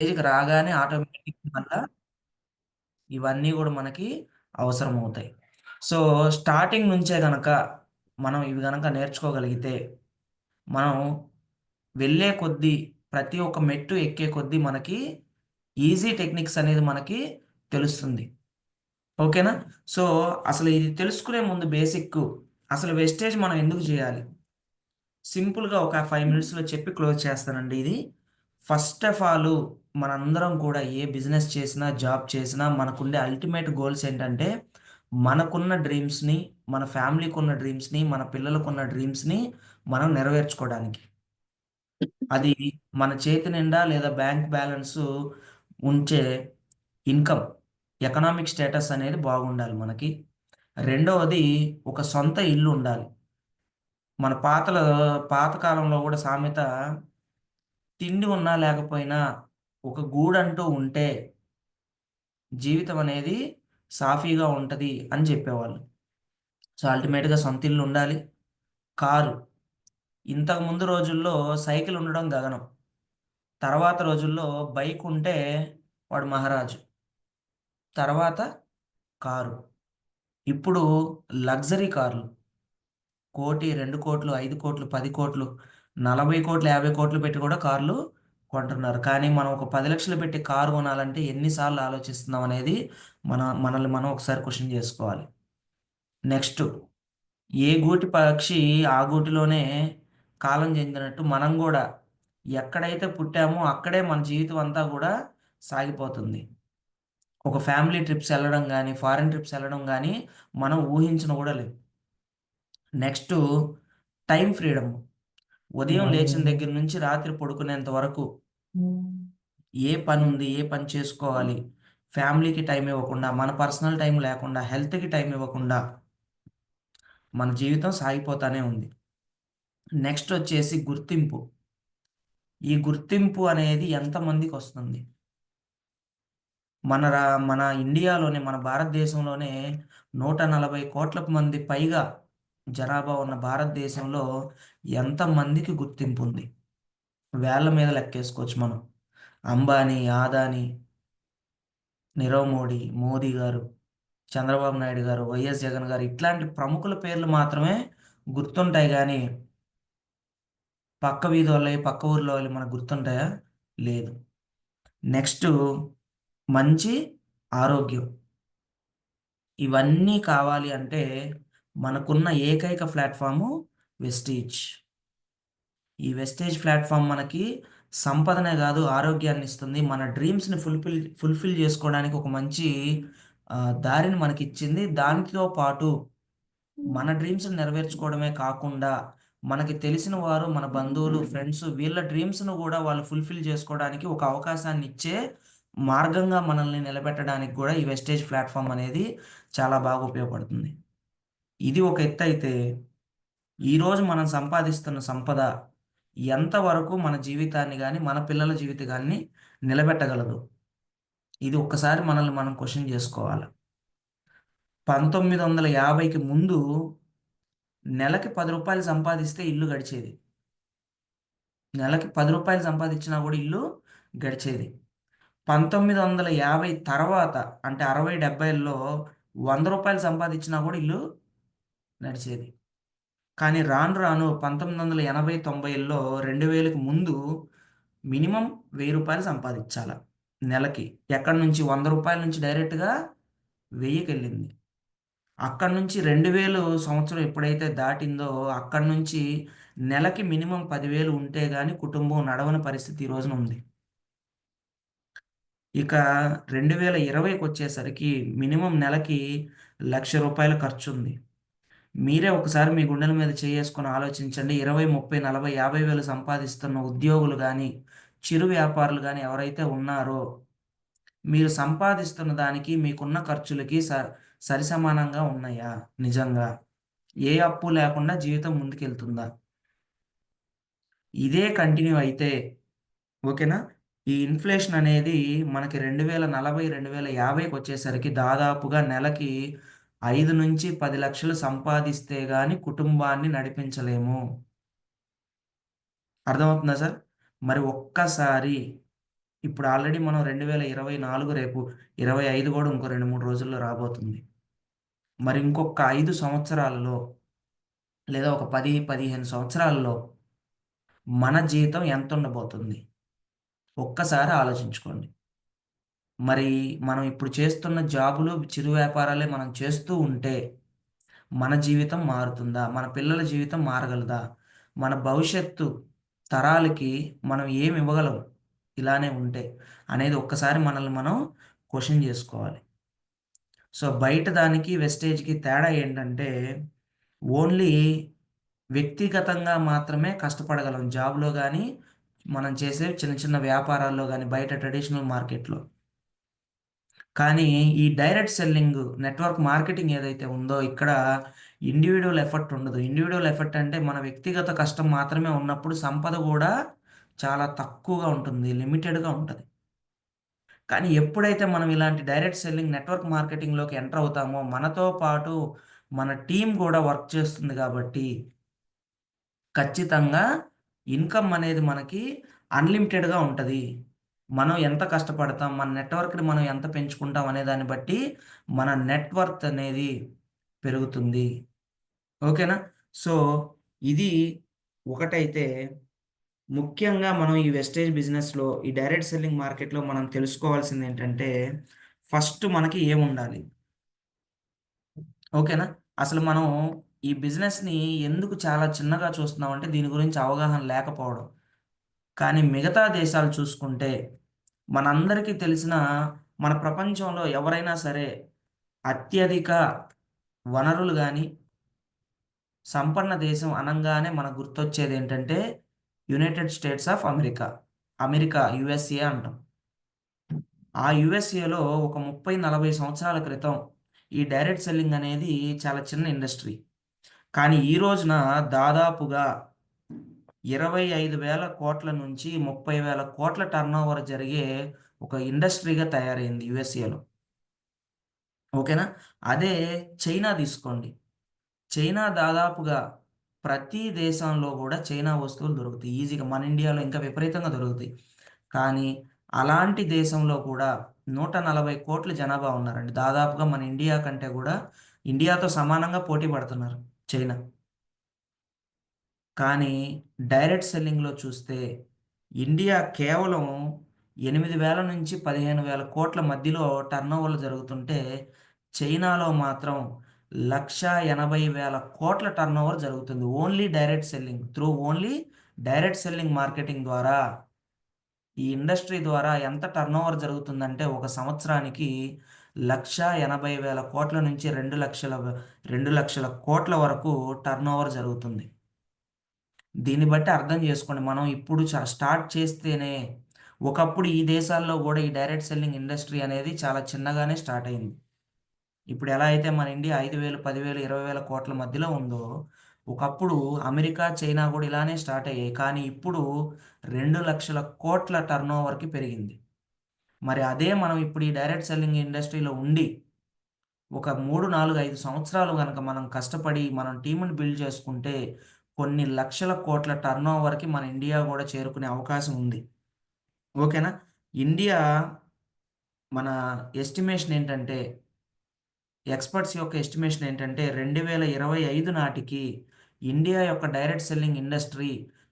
స్టేజ్‌కి రాగానే ఆటోమేటిక్ మళ్ళా ఇవన్నీ గూడా మనకి అవసరమవుతాయి. సో, స్టార్టింగ్ నుంచే గనక మనం ఇవి గనక నేర్చుకోగలిగితే, మనం వెళ్ళే కొద్దీ ప్రతి ఒక్క మెట్టు ఎక్కే కొద్దీ మనకి ఈజీ టెక్నిక్స్ అనేది మనకి తెలుస్తుంది. ఓకేనా? సో, అసలు ఇది తెలుసుకునే ముందు బేసిక్కు అసలు వెస్టేజ్ మనం ఎందుకు జేయాలి? సింపుల్‌గా ఒక 5 మినిట్స్‌లో చెప్పి క్లోజ్ చేస్తానండి ఇది. ఫస్ట్ ఆఫ్ ఆలు మనందరం కూడా ఏ బిజినెస్ చేసినా, జాబ్ చేసినా మనకుండే అల్టిమేట్ గోల్స్ ఏంటంటే, మనకున్న డ్రీమ్స్‌ని, మన ఫ్యామిలీకున్న డ్రీమ్స్‌ని, మన పిల్లలకున్న డ్రీమ్స్‌ని మనం నెరవేర్చుకోవడానికి. అది మన చేతి నిండా లేదా బ్యాంక్ బ్యాలెన్సు ఉంచే ఇన్‌కమ్, ఎకనామిక్ స్టేటస్ అనేది బాగుండాలి మనకి. రెండవది ఒక సొంత ఇల్లు ఉండాలి. మన పాత కాలంలో గూడా సామెత తిండి ఉన్నా లేకపోయినా ఒక గూడంటూ ఉంటే జీవితం అనేది సాఫీగా ఉంటది అని జెప్పేవాళ్ళు. సో, అల్టిమేట్‌గా సొంత ఇల్లు ఉండాలి. కారు ఇంతకు ముందు రోజుల్లో సైకిల్ ఉండడం గగనం. తర్వాత రోజుల్లో బైక్ ఉంటే వాడు మహారాజు. తర్వాత కారు. ఇప్పుడు లగ్జరీ కార్లు. 1,00,00,000, 2,00,00,000, 5,00,00,000, 10,00,00,000, 40,00,00,000, 50,00,00,000 పెట్టి కూడా కార్లు కొంటున్నారు. కానీ మనం ఒక 10,00,000 పెట్టి కారు కొనాలంటే ఎన్ని సార్లు ఆలోచిస్తున్నాం అనేది మనల్ని మనం ఒకసారి క్వెషన్ జేసుకోవాలి. నెక్స్టు ఏ గూటి పక్షి ఆ గూటిలోనే కాలం చెందినట్టు మనం గూడా ఎక్కడైతే పుట్టామో అక్కడే మన జీవితం అంతా గూడా సాగిపోతుంది. ఒక ఫ్యామిలీ ట్రిప్స్ ఎళ్ళడం గాని, ఫారెన్ ట్రిప్స్ ఎళ్ళడం గాని మనం ఊహించను గూడా లేం. Next time freedom. ఉదయం లేచిన దగ్గర నుంచి రాత్రి పడుకునేంత వరకు ఏ పనుంది? ఏ పని చేసుకోవాలి? ఫ్యామిలీకి టైమ్ ఇవ్వకుండా, మన పర్సనల్ టైమ్ లేకుండా, హెల్త్‌కి టైమ్ ఇవ్వకుండా మన జీవితం సాగిపోతానే ఉంది. నెక్స్టొచ్చేసి గుర్తింపు. ఈ గుర్తింపు అనేది ఎంతమందికొస్తుంది? మన ఇండియాలోనే, మన భారతదేశంలోనే 140,00,00,000 మంది పైగా జనాభా ఉన్న భారతదేశంలో ఎంతమందికి గుర్తింపుంది? వేళ్ళ మీద లెక్కేసుకోవచ్చు మనం. అంబానీ, అదానీ, నీరవ్ మోడీ, మోదీ గారు, చంద్రబాబు నాయుడు గారు, వైఎస్ జగన్ గారు ఇట్లాంటి ప్రముఖుల పేర్లు మాత్రమే గుర్తుంటాయి గానీ, పక్క వీధోళ్ళయి, పక్క ఊర్లోళ్ళయి మనకు గుర్తుంటాయా? లేదు. నెక్స్టు మంచి ఆరోగ్యం. ఇవన్నీ కావాలి అంటే మనకున్న ఏకైక ప్లాట్‌ఫార్ము వెస్టీజ్. ఈ వెస్టేజ్ ప్లాట్‌ఫార్మ్ మనకి సంపదనే గాదు, ఆరోగ్యాన్నిస్తుంది. మన డ్రీమ్స్‌ని ఫుల్‌ఫిల్ జేసుకోవడానికి ఒక మంచి దారిని మనకిచ్చింది. దానితో పాటు మన డ్రీమ్స్‌ని నెరవేర్చుకోవడమే కాకుండా, మనకి తెలిసిన వారు, మన బంధువులు, ఫ్రెండ్స్ వీళ్ళ డ్రీమ్స్‌ను గూడా వాళ్ళు ఫుల్‌ఫిల్ జేసుకోవడానికి ఒక అవకాశాన్నిచ్చే మార్గంగా మనల్ని నిలబెట్టడానికి గూడా ఈ వెస్టేజ్ ప్లాట్‌ఫార్మ్ అనేది చాలా బాగా ఉపయోగపడుతుంది. ఇది ఒక ఎత్తయితే, ఈరోజు మనం సంపాదిస్తున్న సంపద ఎంతవరకు మన జీవితాన్ని గాని, మన పిల్లల జీవితాన్ని నిలబెట్టగలదు? ఇది ఒక్కసారి మనల్ని మనం క్వెషన్ జేసుకోవాలి. 1950కి ముందు నెలకి రూ. 10 సంపాదిస్తే ఇల్లు గడిచేది. నెలకి రూ. 10 సంపాదిచ్చినా గూడా ఇల్లు గడిచేది. 1950 తర్వాత అంటే 60, 70ల్లో రూ. 100 సంపాదిచ్చినా గూడా ఇల్లు నడిచేది. కానీ రాను రాను 1980, 90ల్లో 2000కి ముందు మినిమమ్ రూ. 1000 సంపాదించాల నెలకి. ఎక్కడి నుంచి రూ. 100 నుంచి డైరెక్ట్‌గా 1000కెళ్ళింది. అక్కడి నుంచి 2000 సంవత్సరం ఎప్పుడైతే దాటిందో అక్కడి నుంచి నెలకి మినిమమ్ 10,000 ఉంటే గాని కుటుంబం నడవని పరిస్థితి ఈ రోజున ఉంది. ఇక 2020కొచ్చేసరికి మినిమమ్ నెలకి రూ. 1,00,000 ఖర్చుంది. మీరే ఒకసారి మీ గుండెల మీద చేసుకొని ఆలోచించండి. 20, 30, 40, 50,000 సంపాదిస్తున్న ఉద్యోగులు గాని, చిరు వ్యాపారులు గాని ఎవరైతే ఉన్నారో, మీరు సంపాదిస్తున్న దానికి మీకున్న ఖర్చులకి సరిసమానంగా ఉన్నాయా నిజంగా? ఏ అప్పు లేకుండా జీవితం ముందుకెళ్తుందా? ఇదే కంటిన్యూ అయితే ఓకేనా? ఈ ఇన్‌ఫ్లేషన్ అనేది మనకి 2040, 2050కొచ్చేసరికి దాదాపుగా నెలకి 5-10 లక్షలు సంపాదిస్తే గాని కుటుంబాన్ని నడిపించలేము. అర్థమవుతుందా సార్? మరి ఒక్కసారి ఇప్పుడు ఆల్రెడీ మనం 2024 రేపు 25 కూడా ఇంకో 2-3 రోజుల్లో రాబోతుంది. మరి ఇంకొక 5 సంవత్సరాలలో లేదా ఒక 10-15 సంవత్సరాల్లో మన జీతం ఎంత ఉండబోతుంది? ఒక్కసారి ఆలోచించుకోండి. మరి మనం ఇప్పుడు చేస్తున్న జాబులు, చిరు వ్యాపారాలే మనం చేస్తూ ఉంటే మన జీవితం మారుతుందా? మన పిల్లల జీవితం మారగలదా? మన భవిష్యత్తు తరాలకి మనం ఏమి ఇవ్వగలం ఇలానే ఉంటే? అనేది ఒక్కసారి మనల్ని మనం క్వెషన్ జేసుకోవాలి. సో, బయట దానికి, వెస్టేజ్‌కి తేడా ఏంటంటే, ఓన్లీ వ్యక్తిగతంగా మాత్రమే కష్టపడగలం. జాబ్‌లో గానీ, మనం చేసే చిన్న చిన్న వ్యాపారాల్లో గానీ, బయట ట్రెడిషనల్ మార్కెట్‌లో. కానీ ఈ డైరెక్ట్ సెల్లింగ్, నెట్వర్క్ మార్కెటింగ్ ఏదైతే ఉందో ఇక్కడ ఇండివిడ్యువల్ ఎఫర్ట్ ఉండదు. ఇండివిడ్యువల్ ఎఫర్ట్ అంటే మన వ్యక్తిగత కష్టం మాత్రమే ఉన్నప్పుడు సంపద గూడా చాలా తక్కువగా ఉంటుంది. లిమిటెడ్‌గా ఉంటది. కానీ ఎప్పుడైతే మనం ఇలాంటి డైరెక్ట్ సెల్లింగ్, నెట్వర్క్ మార్కెటింగ్‌లోకి ఎంటర్ అవుతామో మనతో పాటు మన టీమ్ గూడా వర్క్ చేస్తుంది గాబట్టి ఖచ్చితంగా ఇన్‌కమ్ అనేది మనకి అన్‌లిమిటెడ్‌గా ఉంటది. మనం ఎంత కష్టపడతాం, మన నెట్‌వర్క్‌ని మనం ఎంత పెంచుకుంటాం అనే దాన్ని బట్టి మన నెట్ వర్త్ అనేది పెరుగుతుంది. ఓకేనా? సో, ఇది ఒకటైతే ముఖ్యంగా మనం ఈ వెస్టేజ్ బిజినెస్‌లో, ఈ డైరెక్ట్ సెల్లింగ్ మార్కెట్‌లో మనం తెలుసుకోవాల్సిందేంటంటే, ఫస్ట్ మనకి ఏముండాలి? ఓకేనా? అసలు మనం ఈ బిజినెస్‌ని ఎందుకు చాలా చిన్నగా చూస్తున్నామంటే దీని గురించి అవగాహన లేకపోవడం. కానీ మిగతా దేశాలు చూసుకుంటే, మనందరికీ తెలిసిన మన ప్రపంచంలో ఎవరైనా సరే అత్యధిక వనరులు గాని, సంపన్న దేశం అనంగానే మనకు గుర్తొచ్చేదేంటంటే United States of America. America, USA అంటాం. ఆ యూఎస్ఏలో ఒక 30, 40 సంవత్సరాల క్రితం ఈ డైరెక్ట్ సెల్లింగ్ అనేది చాలా చిన్న ఇండస్ట్రీ. కానీ ఈ రోజున దాదాపుగా 25,000 కోట్ల నుంచి 30,000 కోట్ల టర్నోవర్ జరిగే ఒక ఇండస్ట్రీగా తయారైంది యూఎస్ఏలో. ఓకేనా? అదే చైనా తీసుకోండి. చైనా దాదాపుగా ప్రతి దేశంలో గూడా చైనా వస్తువులు దొరుకుతాయి. ఈజీగా మన ఇండియాలో ఇంకా విపరీతంగా దొరుకుతాయి. కానీ అలాంటి దేశంలో కూడా 140,00,00,000 జనాభా ఉన్నారండి. దాదాపుగా మన ఇండియా కంటే గూడా ఇండియాతో సమానంగా పోటీ పడుతున్నారు చైనా. కానీ డైరెక్ట్ సెల్లింగ్‌లో చూస్తే ఇండియా కేవలం 8,000-15,000 కోట్ల మధ్యలో టర్నోవర్‌లు జరుగుతుంటే, చైనాలో మాత్రం 1,80,000 కోట్ల టర్నోవర్ జరుగుతుంది. Only direct selling. Only direct selling marketing ద్వారా ఈ ఇండస్ట్రీ ద్వారా ఎంత టర్నోవర్ జరుగుతుందంటే ఒక సంవత్సరానికి 1,80,000 కోట్ల నుంచి 2,00,000 వరకు టర్నోవర్ జరుగుతుంది. దీన్ని బట్టి అర్థం చేసుకోండి. మనం ఇప్పుడు స్టార్ట్ చేస్తేనే ఒకప్పుడు ఈ దేశాల్లో గూడా ఈ డైరెక్ట్ సెల్లింగ్ ఇండస్ట్రీ అనేది చాలా చిన్నగానే స్టార్ట్ అయింది. ఇప్పుడు ఎలా అయితే మన ఇండియా 5,000, 10,000, 20,000 కోట్ల మధ్యలో ఉందో, ఒకప్పుడు అమెరికా, చైనా గూడా ఇలానే స్టార్ట్ అయ్యాయి. కానీ ఇప్పుడు 2,00,000 కోట్ల టర్నోవర్‌కి పెరిగింది. మరి అదే మనం ఇప్పుడు ఈ డైరెక్ట్ సెల్లింగ్ ఇండస్ట్రీలో ఉండి ఒక 3, 4, 5 సంవత్సరాలు గనక మనం కష్టపడి మనం టీమ్‌ని బిల్డ్ చేసుకుంటే, కొన్ని లక్షల కోట్ల టర్నోవర్‌కి మన ఇండియా గూడా చేరుకునే అవకాశం ఉంది. ఓకేనా? ఇండియా మన ఎస్టిమేషన్ ఏంటంటే, ఎక్స్‌పర్ట్స్ యొక్క ఎస్టిమేషన్ ఏంటంటే, 2025 నాటికి ఇండియా యొక్క డైరెక్ట్ సెల్లింగ్ ఇండస్ట్రీ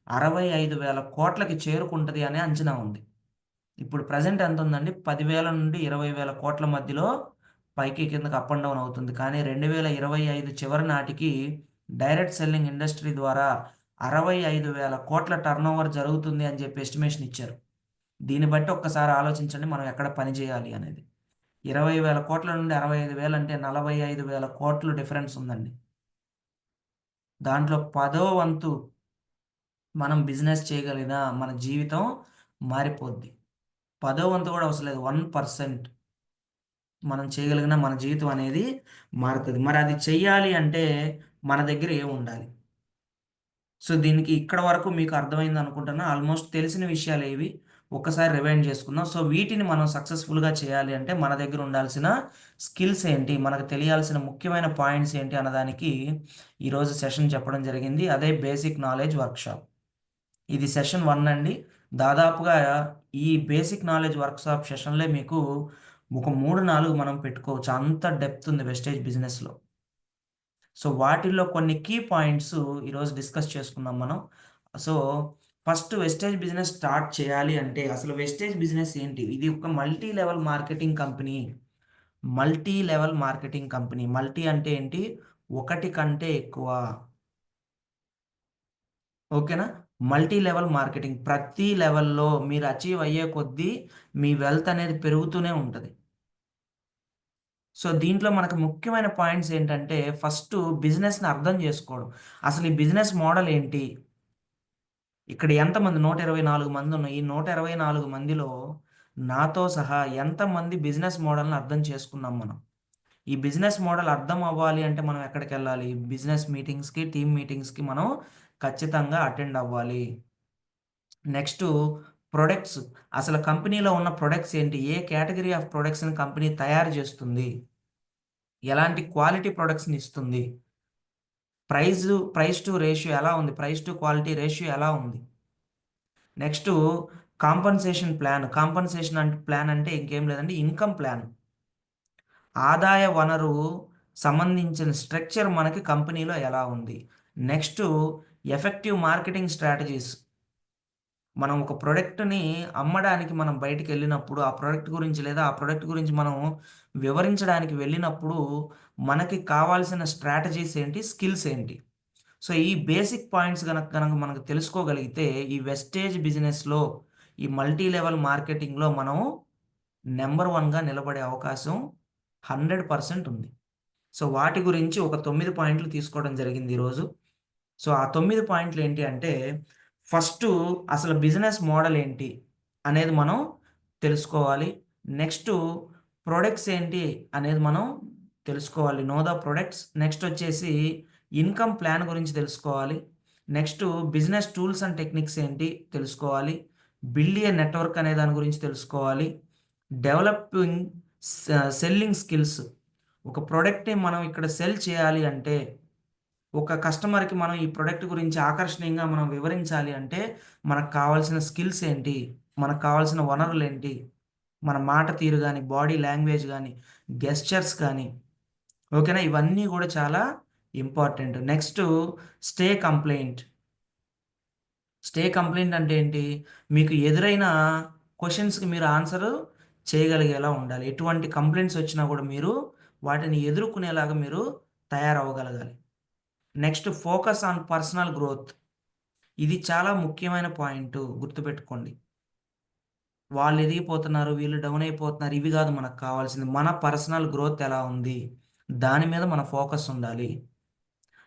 65,000 కోట్లకి చేరుకుంటది అనే అంచనా ఉంది. ఇప్పుడు ప్రెజెంట్ ఎంతుందండి? 10,000-20,000 కోట్ల మధ్యలో పైకి, కిందకి అప్ అండ్ డౌన్ అవుతుంది. కానీ 2025 చివరి నాటికి డైరెక్ట్ సెల్లింగ్ ఇండస్ట్రీ ద్వారా 65,000 కోట్ల టర్నోవర్ జరుగుతుంది అని చెప్పి ఎస్టిమేషన్ ఇచ్చారు. దీన్ని బట్టి ఒక్కసారి ఆలోచించండి మనం ఎక్కడ పని చేయాలి అనేది. 20,000 కోట్ల నుండి 65,000 అంటే 45,000 కోట్లు డిఫరెన్స్ ఉందండి. దాంట్లో పదో వంతు మనం బిజినెస్ చేయగలిగినా మన జీవితం మారిపోద్ది. పదో వంతు కూడా అవసరం లేదు. 1% మనం చేయగలిగిన మన జీవితం అనేది మారుతది. మరి అది చెయ్యాలి అంటే మన దగ్గర ఏముండాలి? సో, దీనికి ఇక్కడ వరకు మీకు అర్థమైందనుకుంటున్నా. ఆల్‌మోస్ట్ తెలిసిన విషయాలే ఇవి. ఒక్కసారి రివైండ్ చేసుకుందాం. సో, వీటిని మనం సక్సెస్‌ఫుల్‌గా చేయాలి అంటే మన దగ్గర ఉండాల్సిన స్కిల్స్ ఏంటి? మనకు తెలియాల్సిన ముఖ్యమైన పాయింట్స్ ఏంటి? అన్నదానికి ఈరోజు సెషన్ చెప్పడం జరిగింది. అదే బేసిక్ నాలెడ్జ్ వర్క్‌షాప్. ఇది సెషన్ 1 అండి. దాదాపుగా ఈ బేసిక్ నాలెడ్జ్ వర్క్షాప్ సెషన్లే మీకు ఒక 3, 4 మనం పెట్టుకోవచ్చు. అంత డెప్త్ ఉంది వెస్టేజ్ బిజినెస్‌లో. సో, వాటిల్లో కొన్ని కీ పాయింట్స్ ఈరోజు డిస్కస్ చేసుకుందాం మనం. So, first Vestige business start చేయాలి అంటే అసలు వెస్టేజ్ బిజినెస్ ఏంటి? ఇది ఒక multi level marketing company. Multi level marketing company. Multi అంటే ఏంటి? ఒకటి కంటే ఎక్కువ. ఓకేనా? Multi level marketing. ప్రతి లెవెల్‌లో మీరు అచీవ్ అయ్యే కొద్దీ మీ వెల్త్ అనేది పెరుగుతూనే ఉంటది. సో, దీంట్లో మనకు ముఖ్యమైన పాయింట్స్ ఏంటంటే ఫస్టు బిజినెస్‌ని అర్థం జేసుకోవడం. అసలు ఈ బిజినెస్ మోడల్ ఏంటి? ఇక్కడ ఎంతమంది 124 మందున్న ఈ 124 మందిలో నాతో సహా ఎంతమంది బిజినెస్ మోడల్‌ని అర్థం చేసుకున్నాం మనం? ఈ బిజినెస్ మోడల్ అర్థం అవ్వాలి అంటే మనం ఎక్కడికెళ్ళాలి? బిజినెస్ మీటింగ్స్‌కి, టీమ్ మీటింగ్స్‌కి మనం ఖచ్చితంగా అటెండ్ అవ్వాలి. Next products. అసలు కంపెనీలో ఉన్న ప్రొడక్ట్స్ ఏంటి? ఏ కేటగరీ ఆఫ్ ప్రొడక్ట్స్‌ని కంపెనీ తయారు జేస్తుంది? ఎలాంటి క్వాలిటీ ప్రొడక్ట్స్‌ని ఇస్తుంది? ప్రైస్ టు రేషియో ఎలా ఉంది? ప్రైస్ టు క్వాలిటీ రేషియో ఎలా ఉంది? Next compensation plan. ప్లాన్ అంటే ఇంకేం లేదండి ఇన్‌కమ్ ప్లాన్. ఆదాయ వనరు సంబంధించిన స్ట్రక్చర్ మనకి కంపెనీలో ఎలా ఉంది? Next effective marketing strategies. మనం ఒక ప్రొడక్ట్‌ని అమ్మడానికి మనం బయటికెళ్ళినప్పుడు, ఆ ప్రొడక్ట్ గురించి లేదా ఆ ప్రొడక్ట్ గురించి మనం వివరించడానికి వెళ్ళినప్పుడు, మనకి కావాల్సిన స్ట్రాటజీస్ ఏంటి? స్కిల్స్ ఏంటి? సో, ఈ బేసిక్ పాయింట్స్ గనక మనకు తెలుసుకోగలిగితే, ఈ వెస్టేజ్ బిజినెస్‌లో, ఈ మల్టీ లెవెల్ మార్కెటింగ్‌లో మనం నంబర్ 1గా నిలబడే అవకాశం 100% ఉంది. సో, వాటి గురించి ఒక 9 పాయింట్లు తీసుకోవడం జరిగింది ఈరోజు. సో, ఆ 9 పాయింట్లు ఏంటి అంటే, ఫస్టు అసలు బిజినెస్ మోడల్ ఏంటి అనేది మనం తెలుసుకోవాలి. నెక్స్టు ప్రొడక్ట్స్ ఏంటి అనేది మనం తెలుసుకోవాలి. Know the products. నెక్స్ట్ వచ్చేసి ఇన్‌కమ్ ప్లాన్ గురించి తెలుసుకోవాలి. Next business tools and techniques ఏంటి తెలుసుకోవాలి. బిల్డ్ ఎ నెట్వర్క్ అనే దాని గురించి తెలుసుకోవాలి. డెవలపింగ్ స సెల్లింగ్ స్కిల్స్. ఒక ప్రొడక్ట్‌ని మనం ఇక్కడ సెల్ చేయాలి అంటే ఒక కస్టమర్‌కి మనం ఈ ప్రొడక్ట్ గురించి ఆకర్షణీయంగా మనం వివరించాలి అంటే, మనకు కావాల్సిన స్కిల్స్ ఏంటి? మనకు కావాల్సిన వనరులేంటి? మన మాట తీరు గాని, బాడీ లాంగ్వేజ్ గాని, గెస్చర్స్ కానీ, ఓకేనా? ఇవన్నీ గూడా చాలా important. Next stay complaint. Stay complaint అంటే ఏంటి? మీకు ఎదురైన క్వెషన్స్‌కి మీరు ఆన్సరు చేయగలిగేలా ఉండాలి. ఎటువంటి కంప్లెయింట్స్ వచ్చినా గూడా మీరు వాటిని ఎదుర్కొనేలాగా మీరు తయారవ్వగలగాలి. Next focus on personal growth. ఇది చాలా ముఖ్యమైన పాయింటు గుర్తుపెట్టుకోండి. వాళ్ళు ఎదిగిపోతున్నారు, వీళ్ళు డౌన్ అయిపోతున్నారు. ఇవి గాదు మనకు కావాల్సింది. మన పర్సనల్ గ్రోత్ ఎలా ఉంది? దాని మీద మన ఫోకస్ ఉండాలి.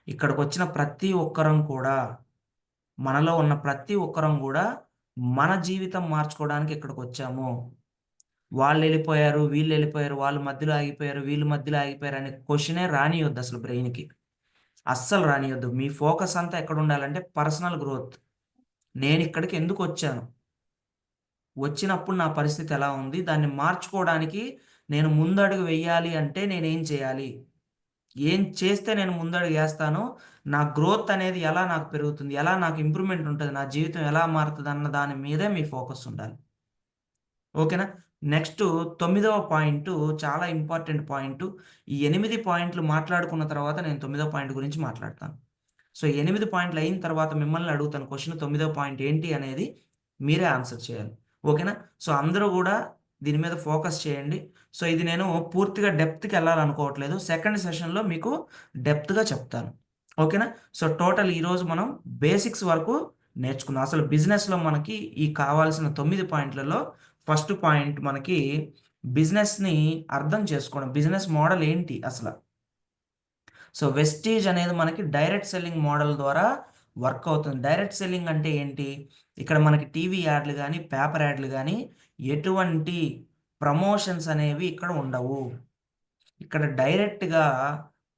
ఇక్కడికొచ్చిన ప్రతి ఒక్కరం కూడా మనలో ఉన్న ప్రతి ఒక్కరం గూడా మన జీవితం మార్చుకోవడానికి ఇక్కడికొచ్చాము. వాళ్ళెళ్ళిపోయారు, వీళ్ళెళ్ళిపోయారు, వాళ్ళు మధ్యలో ఆగిపోయారు, వీళ్ళు మధ్యలో ఆగిపోయారు అనే క్వెషనే రానీయొద్దసలు బ్రెయిన్‌కి. అస్సలు రానీయొద్దు. మీ ఫోకస్ అంతా ఎక్కడుండాలంటే పర్సనల్ గ్రోత్. నేనిక్కడికి ఎందుకొచ్చాను? వచ్చినప్పుడు నా పరిస్థితి ఎలా ఉంది? దాన్ని మార్చుకోవడానికి నేను ముందడుగు వెయ్యాలి అంటే నేనేం చేయాలి? ఏం చేస్తే నేను ముందడుగేస్తానో, నా గ్రోత్ అనేది ఎలా నాకు పెరుగుతుంది? ఎలా నాకు ఇంప్రూవ్‌మెంట్ ఉంటది? నా జీవితం ఎలా మారుతదన్న దాని మీదే మీ ఫోకస్ ఉండాలి. ఓకేనా? నెక్స్టు తొమ్మిదవ పాయింటు చాలా ఇంపార్టెంట్ పాయింటు. ఈ 8 పాయింట్లు మాట్లాడుకున్న తర్వాత నేను తొమ్మిదో పాయింట్ గురించి మాట్లాడతాను. సో, 8 పాయింట్లు అయిన తర్వాత మిమ్మల్ని అడుగుతాను క్వెషన్ తొమ్మిదో పాయింట్ ఏంటి అనేది మీరే ఆన్సర్ చేయాలి. ఓకేనా? సో, అందరూ గూడా దీని మీద ఫోకస్ చేయండి. సో, ఇది నేను పూర్తిగా డెప్త్‌కెళ్ళాలనుకోవట్లేదు. సెకండ్ సెషన్‌లో మీకు డెప్త్‌గా చెప్తాను. ఓకేనా? సో, టోటల్ ఈరోజు మనం బేసిక్స్ వరకు నేర్చుకున్నాం. అసలు బిజినెస్‌లో మనకి ఈ కావాల్సిన 9 పాయింట్లలో ఫస్ట్ పాయింట్ మనకి బిజినెస్‌ని అర్థం చేసుకోవడం. బిజినెస్ మోడల్ ఏంటి అసల? సో, వెస్టీజ్ అనేది మనకి డైరెక్ట్ సెల్లింగ్ మోడల్ ద్వారా వర్క్ అవుతుంది. డైరెక్ట్ సెల్లింగ్ అంటే ఏంటి? ఇక్కడ మనకి టీవీ యాడ్‌లు గాని, పేపర్ యాడ్‌లు గాని ఎటువంటి ప్రమోషన్స్ అనేవి ఇక్కడ ఉండవు. ఇక్కడ డైరెక్ట్‌గా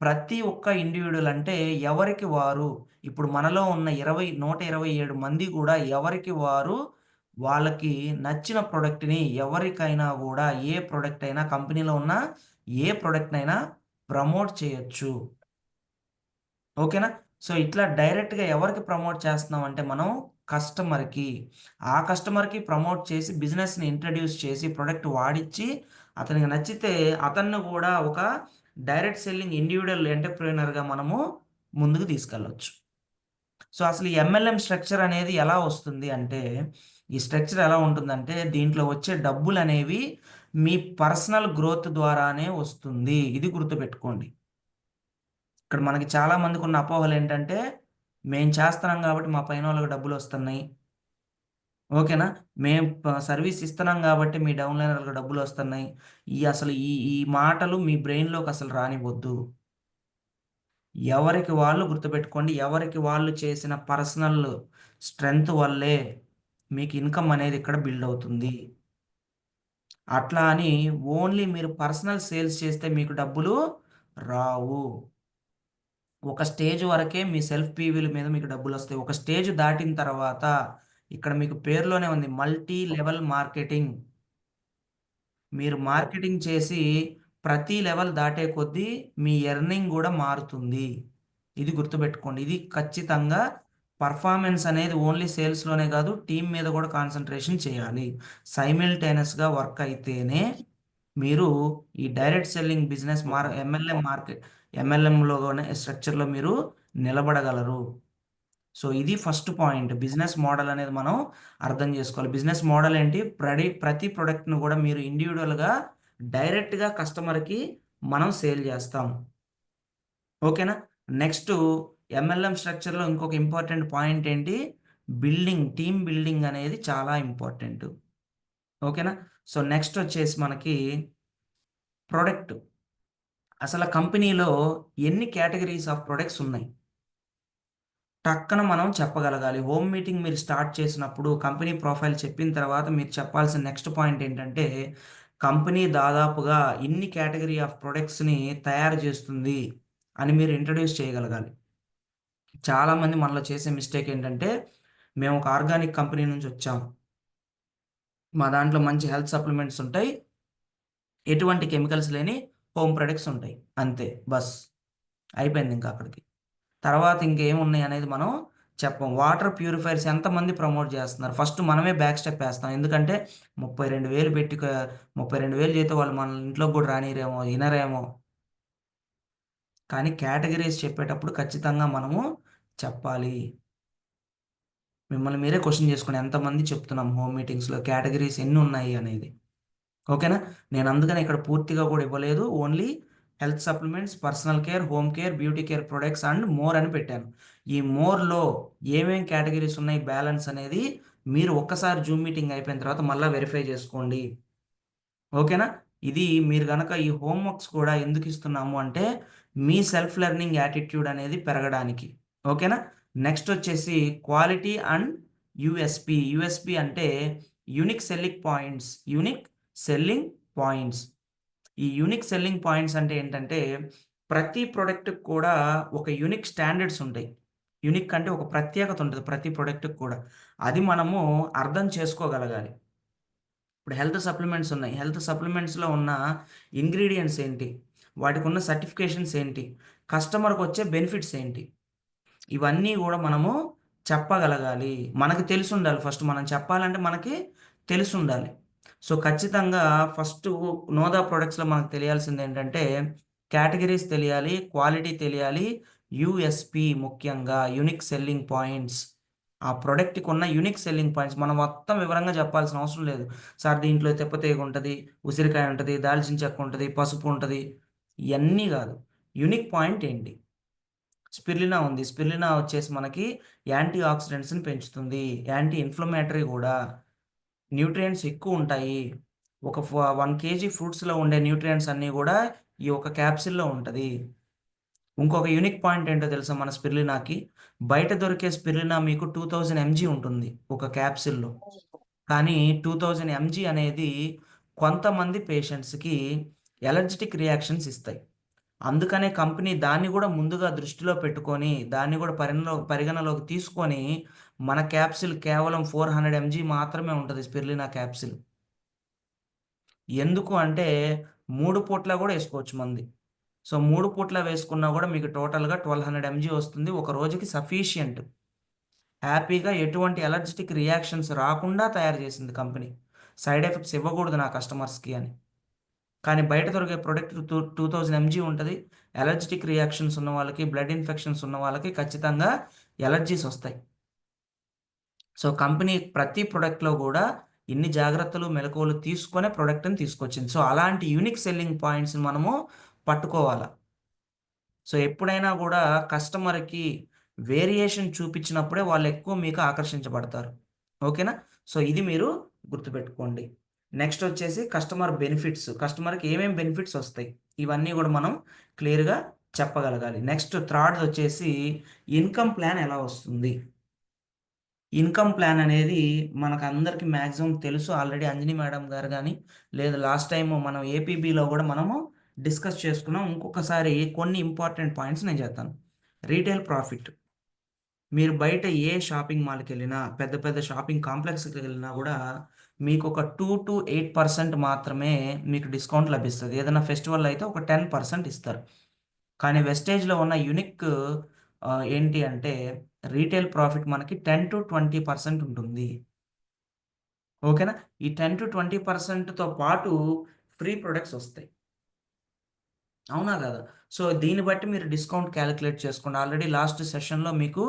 ప్రతి ఒక్క ఇండివిడ్యువల్ అంటే ఎవరికి వారు ఇప్పుడు మనలో ఉన్న 127 మంది గూడా ఎవరికి వారు వాళ్ళకి నచ్చిన ప్రొడక్ట్‌ని ఎవరికైనా గూడా ఏ ప్రొడక్ట్ అయినా కంపెనీలో ఉన్న ఏ ప్రొడక్ట్‌నైనా ప్రమోట్ చేయొచ్చు. ఓకేనా? సో, ఇట్లా డైరెక్ట్‌గా ఎవరికి ప్రమోట్ చేస్తున్నాం అంటే మనం కస్టమర్‌కి. ఆ కస్టమర్‌కి ప్రమోట్ చేసి బిజినెస్‌ని ఇంట్రొడ్యూస్ చేసి ప్రొడక్ట్ వాడిచ్చి అతనికి నచ్చితే అతన్ని గూడా ఒక డైరెక్ట్ సెల్లింగ్ ఇండివిడ్యువల్ ఎంటర్‌ప్రెన్యూర్‌గా మనము ముందుకు తీసుకెళ్ళొచ్చు. సో, అసలు ఈ ఎంఎల్ఎం స్ట్రక్చర్ అనేది ఎలా వస్తుంది అంటే, ఈ స్ట్రక్చర్ ఎలా ఉంటుందంటే, దీంట్లో వచ్చే డబ్బులనేవి మీ పర్సనల్ గ్రోత్ ద్వారానే వస్తుంది. ఇది గుర్తుపెట్టుకోండి. ఇక్కడ మనకి చాలా మందికున్న అపోహలేంటంటే, మేము చేస్తున్నాం గాబట్టి మా పైనోళ్ళకి డబ్బులొస్తున్నాయి. ఓకేనా? మేము సర్వీస్ ఇస్తున్నాం గాబట్టి మీ డౌన్‌లైనర్‌లకు డబ్బులొస్తున్నాయి. అసలు ఈ మాటలు మీ బ్రెయిన్‌లోకసలు రానివ్వొద్దు. ఎవరికి వాళ్ళు గుర్తుపెట్టుకోండి. ఎవరికి వాళ్ళు చేసిన పర్సనల్ స్ట్రెంత్ వల్లే మీకు ఇన్‌కమ్ అనేది ఇక్కడ బిల్డ్ అవుతుంది. అట్లా అని ఓన్లీ మీరు పర్సనల్ సేల్స్ చేస్తే మీకు డబ్బులు రావు. ఒక స్టేజ్ వరకే మీ సెల్ఫ్ పీవీల మీద మీకు డబ్బులొస్తాయి. ఒక స్టేజ్ దాటిన తర్వాత ఇక్కడ మీకు పేరులోనే ఉంది మల్టీ లెవెల్ మార్కెటింగ్. మీరు మార్కెటింగ్ చేసి ప్రతి లెవెల్ దాటే కొద్దీ మీ ఎర్నింగ్ గూడా మారుతుంది. ఇది గుర్తుపెట్టుకోండి. ఇది ఖచ్చితంగా పర్ఫార్మెన్స్ అనేది ఓన్లీ సేల్స్‌లోనే గాదు, టీమ్ మీద గూడా కాన్సంట్రేషన్ చేయాలి. సైమల్టేనియస్‌గా వర్క్ అయితేనే మీరు ఈ డైరెక్ట్ సెల్లింగ్ బిజినెస్ ఎంఎల్ఎంలోనే స్ట్రక్చర్‌లో మీరు నిలబడగలరు. సో, ఇది ఫస్ట్ పాయింట్. బిజినెస్ మోడల్ అనేది మనం అర్థం జేసుకోవాలి. బిజినెస్ మోడల్ ఏంటి? ప్రతి ప్రొడక్ట్‌ని గూడా మీరు ఇండివిడ్యువల్‌గా డైరెక్ట్‌గా కస్టమర్‌కి మనం సేల్ జేస్తాం. ఓకేనా? నెక్స్టు ఎంఎల్ఎం స్ట్రక్చర్‌లో ఇంకొక ఇంపార్టెంట్ పాయింట్ ఏంటి? టీమ్ బిల్డింగ్ అనేది చాలా ఇంపార్టెంటు. ఓకేనా? సో, నెక్స్టొచ్చేసి మనకి ప్రొడక్ట్. అసల కంపెనీలో ఎన్ని కేటగరీస్ ఆఫ్ ప్రొడక్ట్స్ ఉన్నాయి? టక్కన మనం చెప్పగలగాలి. హోమ్ మీటింగ్ మీరు స్టార్ట్ చేసినప్పుడు కంపెనీ ప్రొఫైల్ చెప్పిన తర్వాత మీరు చెప్పాల్సిన నెక్స్ట్ పాయింట్ ఏంటంటే, కంపెనీ దాదాపుగా ఇన్ని కేటగరీ ఆఫ్ ప్రొడక్ట్స్‌ని తయారు చేస్తుంది అని మీరు ఇంట్రొడ్యూస్ చేయగలగాలి. చాలామంది మనలో చేసే మిస్టేక్ ఏంటంటే, మేము ఒక ఆర్గానిక్ కంపెనీ నుంచి వచ్చాం. మా దాంట్లో మంచి హెల్త్ సప్లిమెంట్స్ ఉంటాయి. ఎటువంటి కెమికల్స్ లేని హోమ్ ప్రొడక్ట్స్ ఉంటాయి. అంతే బస్. అయిపోయిందింక అక్కడికి. తర్వాత ఇంకేమున్నాయి అనేది మనం చెప్పం. వాటర్ ప్యూరిఫైయర్స్ ఎంతమంది ప్రమోట్ జేస్తున్నారు? ఫస్ట్ మనమే బ్యాక్ స్టెప్ ఏస్తాం. ఎందుకంటే 32,000 పెట్టి 32,000 జీతం వాళ్ళు మన ఇంట్లోకి గూడా రానీయరేమో, ఇనరేమో. కానీ కేటగరీస్ చెప్పేటప్పుడు ఖచ్చితంగా మనము చెప్పాలి. మిమ్మల్ని మీరే క్వెషన్ జేసుకోండి. ఎంతమంది చెప్తున్నాం హోమ్ మీటింగ్స్‌లో కేటగరీస్ ఎన్నున్నాయి అనేది. ఓకేనా? నేను అందుకనే ఇక్కడ పూర్తిగా గూడా ఇవ్వలేదు. Only health supplements, personal care, home care, beauty care products and more అని పెట్టాను. ఈ మోర్‌లో ఏమేం కేటగరీస్ ఉన్నాయి బ్యాలెన్స్ అనేది మీరు ఒక్కసారి జూమ్ మీటింగ్ అయిపోయిన తర్వాత మళ్ళా వెరిఫై జేసుకోండి. ఓకేనా? ఇది మీరు గనక ఈ హోమ్ వర్క్స్ కూడా ఎందుకిస్తున్నాము అంటే, మీ సెల్ఫ్ లెర్నింగ్ యాటిట్యూడ్ అనేది పెరగడానికి. ఓకేనా? నెక్స్టొచ్చేసి క్వాలిటీ అండ్ యూఎస్‌పీ. యూఎస్‌పీ అంటే unique selling points. Unique selling points. ఈ యూనిక్ సెల్లింగ్ పాయింట్స్ అంటే ఏంటంటే, ప్రతి ప్రొడక్ట్‌కి కూడా ఒక యూనిక్ స్టాండర్డ్స్ ఉంటాయి. యూనిక్ అంటే ఒక ప్రత్యేకత ఉంటది ప్రతి ప్రొడక్ట్‌కి కూడా. అది మనము అర్థం చేసుకోగలగాలి. ఇప్పుడు హెల్త్ సప్లిమెంట్స్ ఉన్నాయి. హెల్త్ సప్లిమెంట్స్‌లో ఉన్న ఇంగ్రీడియెంట్స్ ఏంటి? వాటికున్న సర్టిఫికేషన్స్ ఏంటి? కస్టమర్‌కొచ్చే బెనిఫిట్స్ ఏంటి? ఇవన్నీ గూడా మనము చెప్పగలగాలి. మనకు తెలిసుండాలి ఫస్ట్. మనం చెప్పాలంటే మనకి తెలిసుండాలి. సో, ఖచ్చితంగా ఫస్టు నోదా ప్రొడక్ట్స్‌లో మనకు తెలియాల్సిందేంటంటే, కేటగరీస్ తెలియాలి, క్వాలిటీ తెలియాలి, యూఎస్‌పీ ముఖ్యంగా యూనిక్ సెల్లింగ్ పాయింట్స్. ఆ ప్రొడక్ట్‌కున్న యూనిక్ సెల్లింగ్ పాయింట్స్ మనం మొత్తం వివరంగా చెప్పాల్సిన అవసరం లేదు. సార్ దీంట్లో తిప్పతీగ ఉంటది, ఉసిరికాయ ఉంటది, దాల్చిన చెక్క ఉంటది, పసుపు ఉంటది. ఇయన్నీ గాదు. యూనిక్ పాయింట్ ఏంటి? స్పిరులినా ఉంది. స్పిరులినా వచ్చేసి మనకి యాంటీ ఆక్సిడెంట్స్‌ని పెంచుతుంది. యాంటీ ఇన్‌ఫ్లమేటరీ గూడా. న్యూట్రియంట్స్ ఎక్కువుంటాయి. 1 కేజీ ఫ్రూట్స్‌లో ఉండే న్యూట్రియంట్స్ అన్నీ గూడా ఈ ఒక క్యాప్సూల్‌లో ఉంటది. ఇంకొక యూనిక్ పాయింట్ ఏంటో తెలుసా మన స్పిరులినాకి? బయట దొరికే స్పిరులినా మీకు 2000 ఎంజీ ఉంటుంది ఒక క్యాప్సూల్‌లో. కానీ 2000 ఎంజీ అనేది కొంతమంది పేషెంట్స్‌కి అలర్జిటిక్ రియాక్షన్స్ ఇస్తాయి. అందుకనే కంపెనీ దాన్ని గూడా ముందుగా దృష్టిలో పెట్టుకొని, దాన్ని గూడా పరిగణలోకి తీసుకొని, మన క్యాప్సూల్ కేవలం 400 ఎంజీ మాత్రమే ఉంటది స్పిరులినా క్యాప్సూల్. ఎందుకు అంటే 3 పూట్ల గూడా ఏసుకోవచ్చు మంది. సో, 3 పూట్ల వేసుకున్నా గూడా మీకు టోటల్‌గా 1200 ఎంజీ వస్తుంది. ఒక రోజుకి సఫిషియంట్. హ్యాపీగా ఎటువంటి ఎలర్జిటిక్ రియాక్షన్స్ రాకుండా తయారు చేసింది కంపెనీ. సైడ్ ఎఫెక్ట్స్ ఇవ్వకూడదు నా కస్టమర్స్‌కి అని. కానీ బయట దొరికే ప్రొడక్ట్ 2000 ఎంజీ ఉంటది. ఎలర్జిటిక్ రియాక్షన్స్ ఉన్న వాళ్ళకి, బ్లడ్ ఇన్ఫెక్షన్స్ ఉన్న వాళ్ళకి ఖచ్చితంగా ఎలర్జీస్ వస్తాయి. సో, కంపెనీ ప్రతి ప్రొడక్ట్‌లో గూడా ఇన్ని జాగ్రత్తలు, మెళకువలు తీసుకొనే ప్రొడక్ట్‌ని తీసుకొచ్చింది. సో, అలాంటి యూనిక్ సెల్లింగ్ పాయింట్స్‌ని మనము పట్టుకోవాల. సో, ఎప్పుడైనా గూడా కస్టమర్‌కి వేరియేషన్ చూపించినప్పుడే వాళ్ళెక్కువ మీకు ఆకర్షించబడతారు. ఓకేనా? సో, ఇది మీరు గుర్తుపెట్టుకోండి. నెక్స్ట్ వచ్చేసి కస్టమర్ బెనిఫిట్స్. కస్టమర్‌కి ఏమేం బెనిఫిట్స్ ఒస్తాయి? ఇవన్నీ గూడా మనం క్లియర్‌గా చెప్పగలగాలి. నెక్స్ట్ థర్డ్‌దొచ్చేసి ఇన్‌కమ్ ప్లాన్ ఎలా వస్తుంది? ఇన్‌కమ్ ప్లాన్ అనేది మనకందరికి మాక్సిమం తెలుసు. ఆల్రెడీ అంజని మేడం గారు గాని, లేదా లాస్ట్ టైము మనం ఏపీబీలో గూడా మనము డిస్కస్ చేసుకున్నాం. ఇంకొకసారి కొన్ని ఇంపార్టెంట్ పాయింట్స్ నేను చెప్తాను. Retail profit. మీరు బయట ఏ షాపింగ్ మాల్‌కెళ్ళినా, పెద్ద పెద్ద షాపింగ్ కాంప్లెక్స్‌కెళ్ళినా గూడా మీకొక 2-8% మాత్రమే మీకు డిస్కౌంట్ లభిస్తది. ఏదైనా ఫెస్టివల్ అయితే ఒక 10% ఇస్తారు. కానీ వెస్టేజ్‌లో ఉన్న యూనిక్ ఏంటి అంటే రీటైల్ ప్రాఫిట్ మనకి 10-20% ఉంటుంది. ఓకేనా? ఈ 10-20%తో పాటు ఫ్రీ ప్రొడక్ట్స్ ఒస్తాయి. అవునా గదా! సో, దీన్ని బట్టి మీరు డిస్కౌంట్ కాలిక్యులేట్ చేసుకోండి. ఆల్రెడీ లాస్ట్ సెషన్‌లో మీకు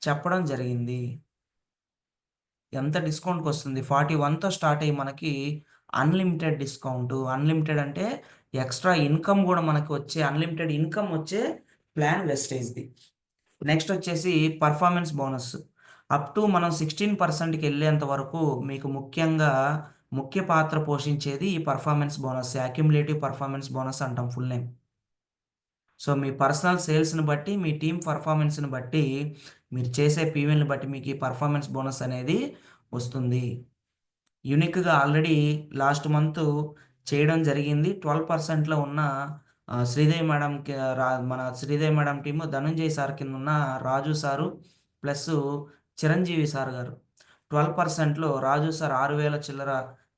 చెప్పడం జరిగింది. ఎంత డిస్కౌంట్‌కొస్తుంది. 41తో స్టార్ట్ అయ్యి మనకి అన్‌లిమిటెడ్ డిస్కౌంటు. అన్‌లిమిటెడ్ అంటే ఎక్స్‌ట్రా ఇన్‌కమ్ గూడా మనకు వచ్చే అన్‌లిమిటెడ్ ఇన్‌కమ్ వచ్చే ప్లాన్ వెస్టేజ్‌ది. నెక్స్ట్ వచ్చేసి పర్ఫార్మెన్స్ బోనస్. అప్ టు మనం 16%కెళ్ళేంత వరకు మీకు ముఖ్య పాత్ర పోషించేది ఈ పర్ఫార్మెన్స్ బోనస్సే. అక్యుములేటివ్ పర్ఫార్మెన్స్ బోనస్ అంటాం ఫుల్ నేమ్. సో, మీ పర్సనల్ సేల్స్‌ని బట్టి, మీ టీమ్ పర్ఫార్మెన్స్‌ని బట్టి, మీరు చేసే పీవీలని బట్టి మీకు ఈ పర్ఫార్మెన్స్ బోనస్ అనేది వస్తుంది. యూనిక్‌గా ఆల్రెడీ లాస్ట్ మంతు చేయడం జరిగింది. 12%లో ఉన్న శ్రీదేవి మేడంకి మన Sridevi madam team Dhananjay sir కిందున్న రాజు సారు ప్లస్సు చిరంజీవి సార్ గారు. 12%లో రాజు సార్ 6,000 చిల్లర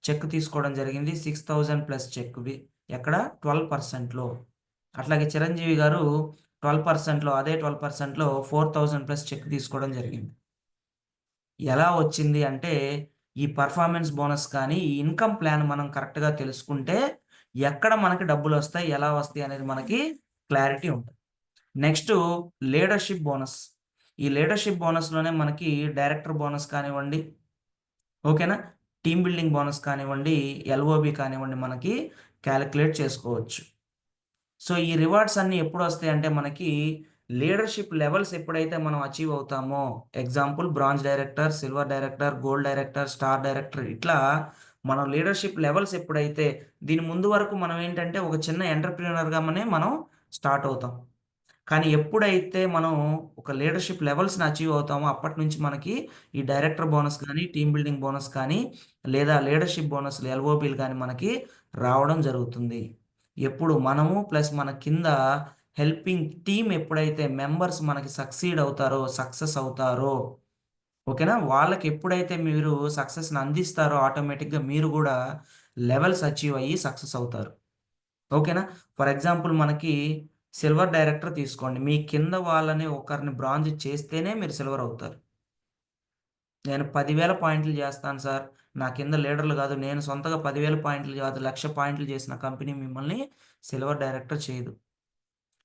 చెక్ తీసుకోవడం జరిగింది. 6,000 ప్లస్ చెక్‌వి. ఎక్కడ? 12%లో. అట్లాగే చిరంజీవి గారు 12%లో అదే 12%లో 4,000 ప్లస్ చెక్ తీసుకోవడం జరిగింది. ఎలా వచ్చింది అంటే, ఈ పర్ఫార్మెన్స్ బోనస్ కానీ, ఈ ఇన్‌కమ్ ప్లాన్ మనం కరెక్ట్‌గా తెలుసుకుంటే, ఎక్కడ మనకి డబ్బులొస్తాయి, ఎలా వస్తాయి అనేది మనకి క్లారిటీ ఉంటది. Next leadership bonus. ఈ లీడర్‌షిప్ బోనస్‌లోనే మనకి డైరెక్టర్ బోనస్ కానివ్వండి, ఓకేనా? టీమ్ బిల్డింగ్ బోనస్ కానివ్వండి, ఎల్ఓబి కానివ్వండి మనకి కాలిక్యులేట్ చేసుకోవచ్చు. సో, ఈ రివార్డ్స్ అన్నీ ఎప్పుడొస్తాయంటే మనకి లీడర్‌షిప్ లెవెల్స్ ఎప్పుడైతే మనం అచీవ్ అవుతామో, example bronze director, silver director, gold director, star director ఇట్లా మనం లీడర్‌షిప్ లెవెల్స్ ఎప్పుడైతే దీని ముందు వరకు మనం ఏంటంటే ఒక చిన్న ఎంటర్‌ప్రెన్యూర్‌గానే మనం స్టార్ట్ అవుతాం. కానీ ఎప్పుడైతే మనం ఒక లీడర్‌షిప్ లెవెల్స్‌ని అచీవ్ అవుతామో అప్పటినుంచి మనకి ఈ డైరెక్టర్ బోనస్ గాని, టీమ్ బిల్డింగ్ బోనస్ కానీ, లేదా లీడర్‌షిప్ బోనస్‌లు ఎల్ఓబీలు గాని మనకి రావడం జరుగుతుంది. ఎప్పుడు మనము ప్లస్ మన కింద హెల్పింగ్ టీమ్ ఎప్పుడైతే మెంబర్స్ మనకి సక్సెస్ అవుతారో ఓకేనా? వాళ్ళకి ఎప్పుడైతే మీరు సక్సెస్‌ని అందిస్తారో ఆటోమేటిక్‌గా మీరు గూడా లెవెల్స్ అచీవ్ అయ్యి సక్సెస్ అవుతారు. ఓకేనా? ఫర్ ఎగ్జాంపుల్ మనకి సిల్వర్ డైరెక్టర్ తీసుకోండి. మీ కింద వాళ్ళని ఒకరిని బ్రాంజ్ చేస్తేనే మీరు సిల్వర్ అవుతారు. నేను 10,000 పాయింట్లు జేస్తాను సార్. నా కింద లీడర్లు గాదు. నేను సొంతగా 10,000 పాయింట్లు గాదు, 1,00,000 పాయింట్లు చేసిన కంపెనీ మిమ్మల్ని సిల్వర్ డైరెక్టర్ చేయదు.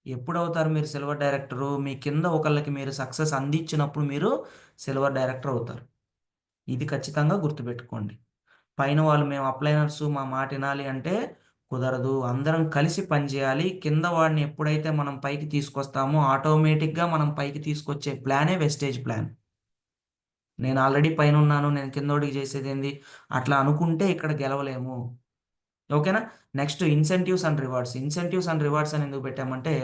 ఎప్పుడవుతారు మీరు సిల్వర్ డైరెక్టరు? మీ కింద ఒకళ్ళకి మీరు సక్సెస్ అందించినప్పుడు మీరు సిల్వర్ డైరెక్టర్ అవుతారు. ఇది ఖచ్చితంగా గుర్తుపెట్టుకోండి. పైన వాళ్ళు మేము అప్లైనర్సు మా మాట ఇనాలి అంటే కుదరదు. అందరం కలిసి పనిచేయాలి. కింద వాడిని ఎప్పుడైతే మనం పైకి తీసుకొస్తామో ఆటోమేటిక్‌గా మనం పైకి తీసుకొచ్చే ప్లానే వెస్టేజ్ ప్లాన్. నేను ఆల్రెడీ పైనున్నాను. నేను కిందోడికి చేసేదేంది? అట్లా అనుకుంటే ఇక్కడ గెలవలేము. ఓకేనా? Next incentives and rewards. Incentives and rewards అని ఎందుకు పెట్టామంటే,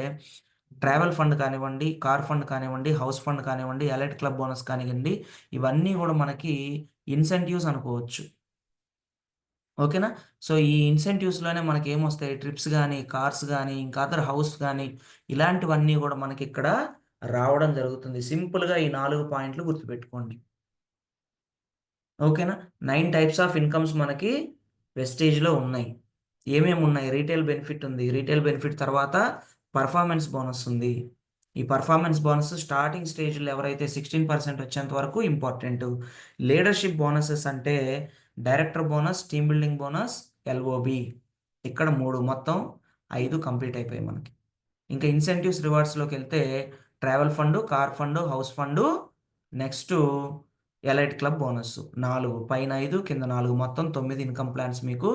ట్రావెల్ ఫండ్ కానివ్వండి, కార్ ఫండ్ కానివ్వండి, హౌస్ ఫండ్ కానివ్వండి, ఎలైట్ క్లబ్ బోనస్ కానివ్వండి, ఇవన్నీ గూడా మనకి ఇన్సెంటివ్స్ అనుకోవచ్చు. ఓకేనా? సో, ఈ ఇన్సెంటివ్స్‌లోనే మనకేమొస్తాయి ట్రిప్స్ గాని, కార్స్ గాని, ఇంకా అదర్ హౌస్ గాని, ఇలాంటివన్నీ గూడా మనకిక్కడ రావడం జరుగుతుంది. సింపుల్‌గా ఈ 4 పాయింట్లు గుర్తుపెట్టుకోండి. ఓకేనా? 9 టైప్స్ ఆఫ్ ఇన్‌కమ్స్ మనకి వెస్టేజ్‌లో ఉన్నాయి. ఏమేమున్నాయి? రీటైల్ బెనిఫిట్ ఉంది. రీటైల్ బెనిఫిట్ తర్వాత పర్ఫార్మెన్స్ బోనస్ ఉంది. ఈ పర్ఫార్మెన్స్ బోనస్ స్టార్టింగ్ స్టేజ్లో ఎవరైతే 16% వచ్చేంత వరకు ఇంపార్టెంట్. లీడర్షిప్ బోనసెస్ అంటే director bonus, team building bonus, LOB. ఇక్కడ 3 మొత్తం 5 కంప్లీట్ అయిపోయాయి మనకి. ఇంకా ఇన్సెంటివ్స్ రివార్డ్స్లోకి వెళ్తే travel fund, car fund, house fund, next elite club bonus 4, పైన 5 కింద 4 మొత్తం 9 ఇన్కమ్ ప్లాన్స్ మీకు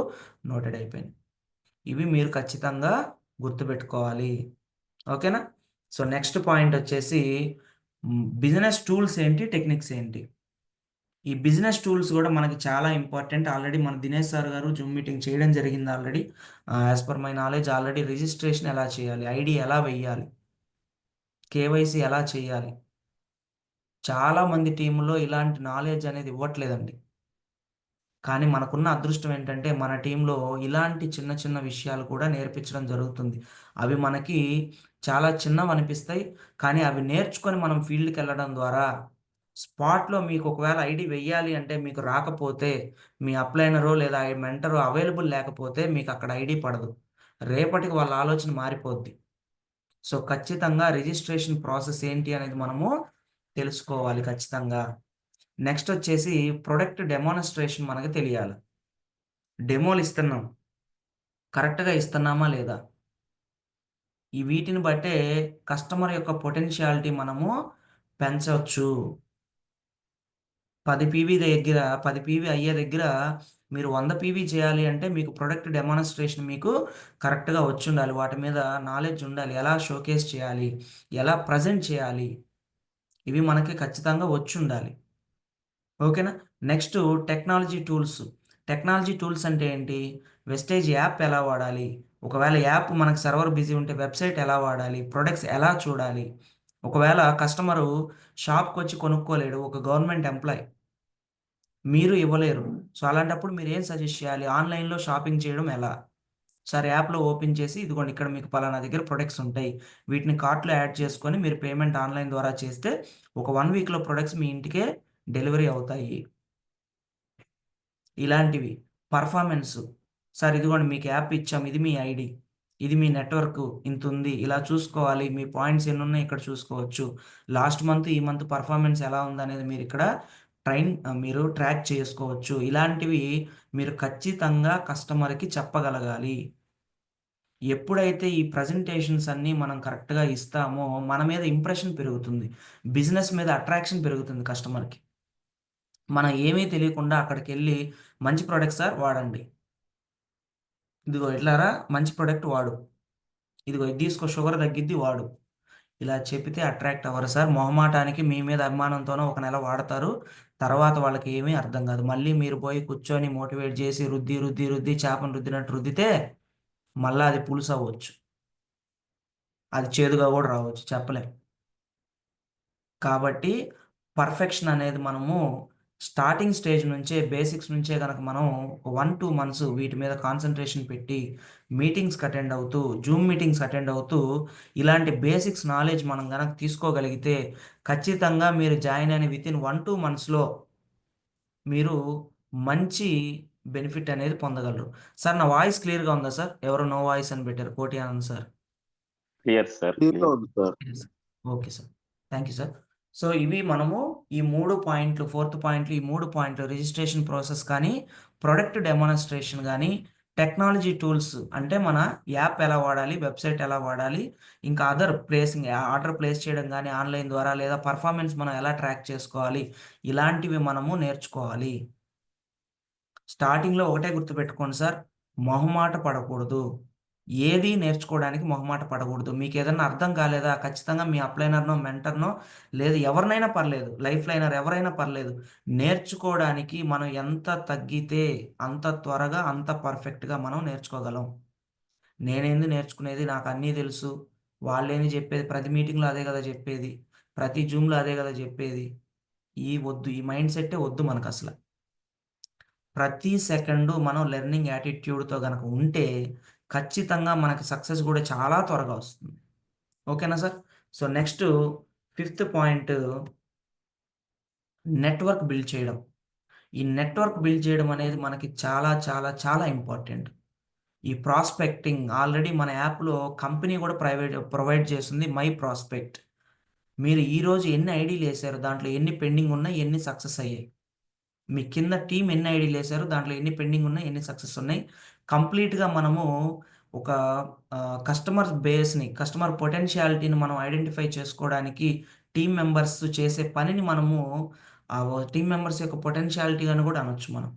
నోటెడ్ అయిపోయింది. ఇవి మీరు ఖచ్చితంగా గుర్తుపెట్టుకోవాలి. ఓకేనా? సో నెక్స్ట్ పాయింట్ వచ్చేసి బిజినెస్ టూల్స్ ఏంటి, టెక్నిక్స్ ఏంటి. ఈ బిజినెస్ టూల్స్ కూడా మనకి చాలా ఇంపార్టెంట్. ఆల్రెడీ మన దినేష్ సార్ గారు జూమ్ మీటింగ్ చేయడం జరిగింది already. As per my knowledge already registration ఎలా చేయాలి, ఐడి ఎలా వెయ్యాలి, కేవైసీ ఎలా చేయాలి, చాలా మంది టీంలో ఇలాంటి నాలెడ్జ్ అనేది ఇవ్వట్లేదండి. కానీ మనకున్న అదృష్టం ఏంటంటే మన టీంలో ఇలాంటి చిన్న చిన్న విషయాలు కూడా నేర్పించడం జరుగుతుంది. అవి మనకి చాలా చిన్నవి అనిపిస్తాయి. కానీ అవి నేర్చుకొని మనం ఫీల్డ్‌కి వెళ్ళడం ద్వారా స్పాట్‌లో మీకు ఒకవేళ ఐడీ వెయ్యాలి అంటే మీకు రాకపోతే మీ అప్లైనరో లేదా మెంటరో అవైలబుల్ లేకపోతే మీకు అక్కడ ఐడీ పడదు. రేపటికి వాళ్ళ ఆలోచన మారిపోద్ది. సో ఖచ్చితంగా రిజిస్ట్రేషన్ ప్రాసెస్ ఏంటి అనేది మనము తెలుసుకోవాలి ఖచ్చితంగా. నెక్స్ట్ వచ్చేసి ప్రొడక్ట్ డెమాన్‌స్ట్రేషన్ మనకు తెలియాలి. డెమోలు ఇస్తున్నాం. కరెక్ట్‌గా ఇస్తున్నామా లేదా? ఈ వీటిని బట్టే కస్టమర్ యొక్క పొటెన్షియాలిటీ మనము పెంచొచ్చు. 10 పీవీ దగ్గర 10 పీవీ అయ్యే దగ్గర మీరు 100 పీవీ చేయాలి అంటే మీకు ప్రొడక్ట్ డెమాన్‌స్ట్రేషన్ మీకు కరెక్ట్‌గా వచ్చుండాలి. వాటి మీద నాలెడ్జ్ ఉండాలి. ఎలా షోకేస్ చేయాలి? ఎలా ప్రెజెంట్ చేయాలి? ఇవి మనకి ఖచ్చితంగా వచ్చుండాలి. ఓకేనా? Next technology tools. Technology tools అంటే ఏంటి? వెస్టేజ్ యాప్ ఎలా వాడాలి? ఒకవేళ యాప్ మనకు సర్వర్ బిజీ ఉంటే వెబ్‌సైట్ ఎలా వాడాలి? ప్రొడక్ట్స్ ఎలా చూడాలి? ఒకవేళ కస్టమరు షాప్‌కొచ్చి కొనుక్కోలేడు. ఒక గవర్నమెంట్ ఎంప్లాయీ. మీరు ఇవ్వలేరు. సో, అలాంటప్పుడు మీరేం సజెస్ట్ చేయాలి? ఆన్‌లైన్‌లో షాపింగ్ చేయడం ఎలా? సార్ యాప్‌లో ఓపెన్ చేసి ఇదిగోండి ఇక్కడ మీకు పలానా దగ్గర ప్రొడక్ట్స్ ఉంటాయి. వీటిని కార్ట్‌లో యాడ్ చేసుకొని మీరు పేమెంట్ ఆన్‌లైన్ ద్వారా చేస్తే ఒక 1 వీక్‌లో ప్రొడక్ట్స్ మీ ఇంటికే డెలివరీ అవుతాయి. ఇలాంటివి. పర్ఫార్మెన్సు. సార్ ఇదిగోండి మీకు యాప్ ఇచ్చాం. ఇది మీ ఐడీ. ఇది మీ నెట్వర్కు ఇంతుంది. ఇలా చూసుకోవాలి. మీ పాయింట్స్ ఎన్నున్నాయి ఇక్కడ చూసుకోవచ్చు. లాస్ట్ మంత్, ఈ మంత్ పర్ఫార్మెన్స్ ఎలా ఉందనేది మీరిక్కడ మీరు ట్రాక్ చేసుకోవచ్చు. ఇలాంటివి మీరు ఖచ్చితంగా కస్టమర్‌కి చెప్పగలగాలి. ఎప్పుడైతే ఈ ప్రెజెంటేషన్స్ అన్నీ మనం కరెక్ట్‌గా ఇస్తామో మన మీద ఇంప్రెషన్ పెరుగుతుంది. బిజినెస్ మీద అట్రాక్షన్ పెరుగుతుంది కస్టమర్‌కి. మనం ఏమీ తెలియకుండా అక్కడికెళ్ళి మంచి ప్రొడక్ట్ సార్ వాడండి. ఇదిగో ఇట్లారా మంచి ప్రొడక్ట్ వాడు. ఇదిగో ఇది తీసుకో షుగర్ తగ్గిద్ది వాడు. ఇలా చెప్పితే అట్రాక్ట్ అవ్వరు సార్. మొహమాటానికి మీ మీద అభిమానంతోనో ఒక నెల వాడతారు. తర్వాత వాళ్ళకి ఏమీ అర్థం కాదు. మళ్ళీ మీరు పోయి కూర్చొని మోటివేట్ చేసి రుద్ది, రుద్ది, రుద్ది చేపను రుద్దినట్టు రుద్దితే మళ్ళా అది పులుసవ్వచ్చు. అది చేదుగా కూడా రావచ్చు చెప్పలేం. కాబట్టి పర్ఫెక్షన్ అనేది మనము స్టార్టింగ్ స్టేజ్ నుంచే బేసిక్స్ నుంచే గనక మనం 1, 2 మంత్స్ వీటి మీద కాన్సంట్రేషన్ పెట్టి మీటింగ్స్‌కి అటెండ్ అవుతూ, జూమ్ మీటింగ్స్ అటెండ్ అవుతూ ఇలాంటి బేసిక్స్ నాలెడ్జ్ మనం గనక తీసుకోగలిగితే ఖచ్చితంగా మీరు జాయిన్ అయిన వితిన్ 1, 2 మంత్స్‌లో మీరు మంచి బెనిఫిట్ అనేది పొందగలరు. సార్ నా వాయిస్ క్లియర్‌గా ఉందా సార్? ఎవరో నో వాయిస్ అని పెట్టారు. కోటి ఆనంద్ సార్. Clear sir. క్లియర్‌గా క్లియర్. ఉంది sir. Yes. Okay sir. Thank you sir. So, ఇవి మనము ఈ 3 పాయింట్లు, ఫోర్త్ పాయింట్లు ఈ 3 పాయింట్లు రిజిస్ట్రేషన్ ప్రాసెస్ కానీ, ప్రొడక్ట్ డెమాన్‌స్ట్రేషన్ గానీ, టెక్నాలజీ టూల్స్ అంటే మన యాప్ ఎలా వాడాలి, వెబ్‌సైట్ ఎలా వాడాలి, ఇంకా అదర్ ప్లేసింగ్ ఆర్డర్ ప్లేస్ చేయడం గానీ ఆన్‌లైన్ ద్వారా లేదా పర్ఫార్మెన్స్ మనం ఎలా ట్రాక్ చేసుకోవాలి, ఇలాంటివి మనము నేర్చుకోవాలి. స్టార్టింగ్‌లో ఒకటే గుర్తుపెట్టుకోండి సార్. మొహమాట పడకూడదు. ఏది నేర్చుకోవడానికి మొహమాట పడకూడదు. మీకేదన్నా అర్థం కాలేదా ఖచ్చితంగా మీ అప్లైనర్‌నో, మెంటర్‌నో లేదు ఎవరినైనా పర్లేదు. లైఫ్ లైనర్ ఎవరైనా పర్లేదు. నేర్చుకోవడానికి మనం ఎంత తగ్గితే అంత త్వరగా, అంత పర్ఫెక్ట్‌గా మనం నేర్చుకోగలం. నేనేంది నేర్చుకునేది నాకన్నీ తెలుసు. వాళ్ళేంది చెప్పేది ప్రతి మీటింగ్‌లో అదే గదా చెప్పేది. ప్రతి జూమ్‌లో అదే గదా చెప్పేది. వద్దు. ఈ మైండ్ సెట్టే వద్దు మనకసల. ప్రతి సెకండు మనం లెర్నింగ్ యాటిట్యూడ్‌తో గనక ఉంటే, ఖచ్చితంగా మనకి సక్సెస్ గూడా చాలా త్వరగా వస్తుంది. ఓకేనా sir? So, next fifth point network build చేయడం. ఈ నెట్వర్క్ బిల్డ్ చేయడం అనేది మనకి చాలా, చాలా, చాలా ఇంపార్టెంట్. ఈ ప్రాస్పెక్టింగ్ ఆల్రెడీ మన యాప్‌లో కంపెనీ గూడా ప్రొవైడ్ చేస్తుంది మై ప్రాస్పెక్ట్. మీరు ఈరోజు ఎన్ని ఐడీలు వేసారు, దాంట్లో ఎన్ని పెండింగ్ ఉన్నాయి, ఎన్ని సక్సెస్ అయ్యాయి. మీ కింద టీం ఎన్ని ఐడీలు వేసారు, దాంట్లో ఎన్ని పెండింగ్ ఉన్నాయి, ఎన్ని సక్సెస్ ఉన్నాయి. కంప్లీట్గా మనము ఒక కస్టమర్ బేస్ని, కస్టమర్ పొటెన్షియాలిటీని మనం ఐడెంటిఫై చేసుకోవడానికి టీం మెంబర్స్ చేసే పనిని మనము ఆ టీం మెంబర్స్ యొక్క పొటెన్షియాలిటీ అని కూడా అనొచ్చు మనం.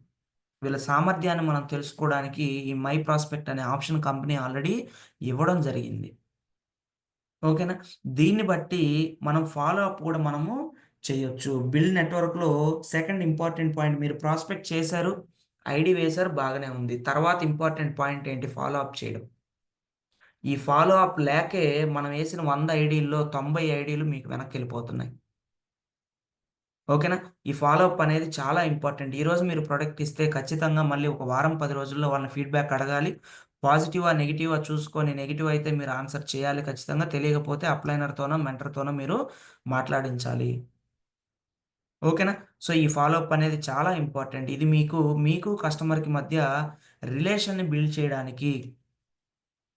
వీళ్ళ సామర్థ్యాన్ని మనం తెలుసుకోవడానికి ఈ మై ప్రాస్పెక్ట్ అనే ఆప్షన్ కంపెనీ ఆల్రెడీ ఇవ్వడం జరిగింది. ఓకేనా? దీన్ని బట్టి మనం ఫాలో అప్ కూడా మనము చేయొచ్చు. బిల్డ్ నెట్వర్క్‌లో సెకండ్ ఇంపార్టెంట్ పాయింట్, మీరు ప్రాస్పెక్ట్ చేశారు, ఐడీ వేశారు, బాగానే ఉంది. తర్వాత ఇంపార్టెంట్ పాయింట్ ఏంటి? ఫాలో అప్ చేయడం. ఈ ఫాలో అప్ లేకే మనం వేసిన 100 ఐడీల్లో 90 ఐడీలు మీకు వెనక్కెళ్ళిపోతున్నాయి. ఓకేనా? ఈ ఫాలో అప్ అనేది చాలా ఇంపార్టెంట్. ఈరోజు మీరు ప్రొడక్ట్ ఇస్తే ఖచ్చితంగా మళ్ళీ ఒక వారం, 10 రోజుల్లో వాళ్ళని ఫీడ్‌బ్యాక్ అడగాలి. పాజిటివా, నెగెటివా చూసుకొని, నెగెటివ్ అయితే మీరు ఆన్సర్ చేయాలి ఖచ్చితంగా. తెలియకపోతే అప్లైనర్‌తోనో, మెంటర్‌తోనో మీరు మాట్లాడించాలి. ఓకేనా? సో, ఈ ఫాలో అప్ అనేది చాలా ఇంపార్టెంట్. ఇది మీకు కస్టమర్‌కి మధ్య రిలేషన్‌ని బిల్డ్ చేయడానికి,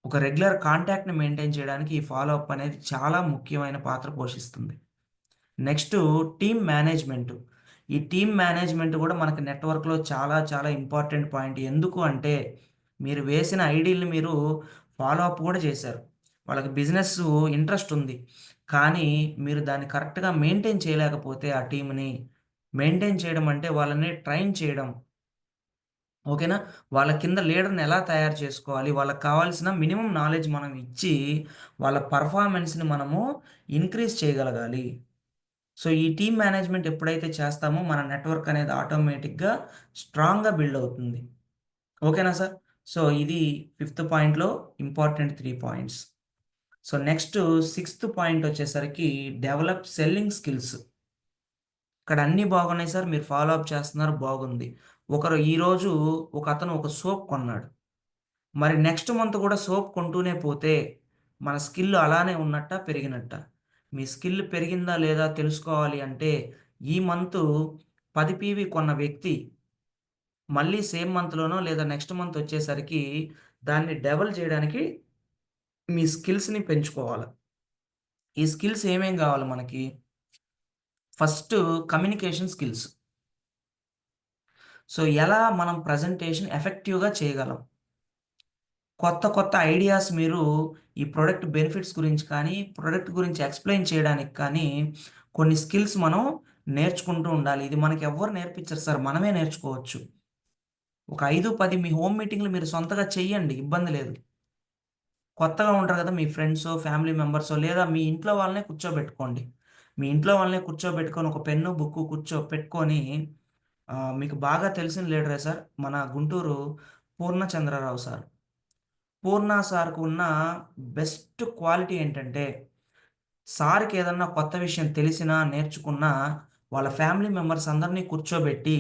ఒక రెగ్యులర్ కాంటాక్ట్‌ని మెయింటైన్ చేయడానికి ఈ ఫాలో అప్ అనేది చాలా ముఖ్యమైన పాత్ర పోషిస్తుంది. Next team management. ఈ టీమ్ మేనేజ్‌మెంట్ గూడా మనకి నెట్‌వర్క్‌లో చాలా చాలా ఇంపార్టెంట్ పాయింట్. ఎందుకు అంటే, మీరు వేసిన ఐడీలని మీరు ఫాలో అప్ గూడా చేశారు. వాళ్ళకి బిజినెస్సు ఇంట్రెస్ట్ ఉంది. కానీ మీరు దాన్ని కరెక్ట్‌గా మెయింటైన్ చేయలేకపోతే ఆ టీమ్‌ని, మెయింటైన్ చేయడం అంటే వాళ్ళని ట్రైన్ చేయడం. ఓకేనా? వాళ్ళ కింద లీడర్‌ని ఎలా తయారు చేసుకోవాలి? వాళ్ళకి కావాల్సిన మినిమమ్ నాలెడ్జ్ మనం ఇచ్చి, వాళ్ళ పెర్ఫార్మన్స్‌ని మనము ఇంక్రీజ్ చేయగలగాలి. సో, ఈ టీమ్ మేనేజ్‌మెంట్ ఎప్పుడైతే చేస్తామో మన నెట్వర్క్ అనేది ఆటోమేటిక్‌గా స్ట్రాంగ్‌గా బిల్డ్ అవుతుంది. ఓకేనా సార్? సో, ఇది ఫిఫ్త్ పాయింట్‌లో important 3 points. So, next sixth point వచ్చేసరికి డెవలప్ సెల్లింగ్ స్కిల్స్. ఇక్కడ అన్నీ బాగున్నాయి సార్. మీరు ఫాలో అప్ చేస్తున్నారు బాగుంది. ఈరోజు ఒకతను ఒక సోప్ కొన్నాడు. మరి నెక్స్ట్ మంత్ కూడా సోప్ కొంటూనే పోతే మన స్కిల్ అలానే ఉన్నట్టా? పెరిగినట్టా? మీ స్కిల్ పెరిగిందా లేదా తెలుసుకోవాలి అంటే ఈ మంతు 10 పీవీ కొన్న వ్యక్తి మళ్ళీ సేమ్ మంత్‌లోనో లేదా నెక్స్ట్ మంత్ వచ్చేసరికి దాన్ని డబుల్ చేయడానికి మీ స్కిల్స్‌ని పెంచుకోవాలి. ఈ స్కిల్స్ ఏమేం కావాలి మనకి? First communication skills. సో, ఎలా మనం ప్రెజెంటేషన్ ఎఫెక్టివ్‌గా చేయగలం? కొత్త కొత్త ఐడియాస్ మీరు ఈ ప్రొడక్ట్ బెనిఫిట్స్ గురించి కానీ, ప్రొడక్ట్ గురించి ఎక్స్‌ప్లెయిన్ చేయడానికి కానీ, కొన్ని స్కిల్స్ మనం నేర్చుకుంటూ ఉండాలి. ఇది మనకి ఎవ్వరు నేర్పించరు సార్. మనమే నేర్చుకోవచ్చు. ఒక 5, 10 మీ హోమ్ మీటింగ్‌లు మీరు సొంతగా చెయ్యండి. ఇబ్బంది లేదు. కొత్తగా ఉంటారు కదా! మీ ఫ్రెండ్సో, ఫ్యామిలీ మెంబర్సో లేదా మీ ఇంట్లో వాళ్ళనే కూర్చోబెట్టుకోండి. మీ ఇంట్లో వాళ్ళనే కూర్చోబెట్టుకొని ఒక పెన్ను, బుక్కు పెట్టుకొని మీకు బాగా తెలిసిన లీడరే సార్. మన గుంటూరు పూర్ణచంద్రరావు సార్. పూర్ణ సార్‌కు ఉన్న బెస్ట్ క్వాలిటీ ఏంటంటే, సార్‌కి ఏదన్నా కొత్త విషయం తెలిసినా, నేర్చుకున్నా వాళ్ళ ఫ్యామిలీ మెంబర్స్ అందరిని కూర్చోబెట్టి,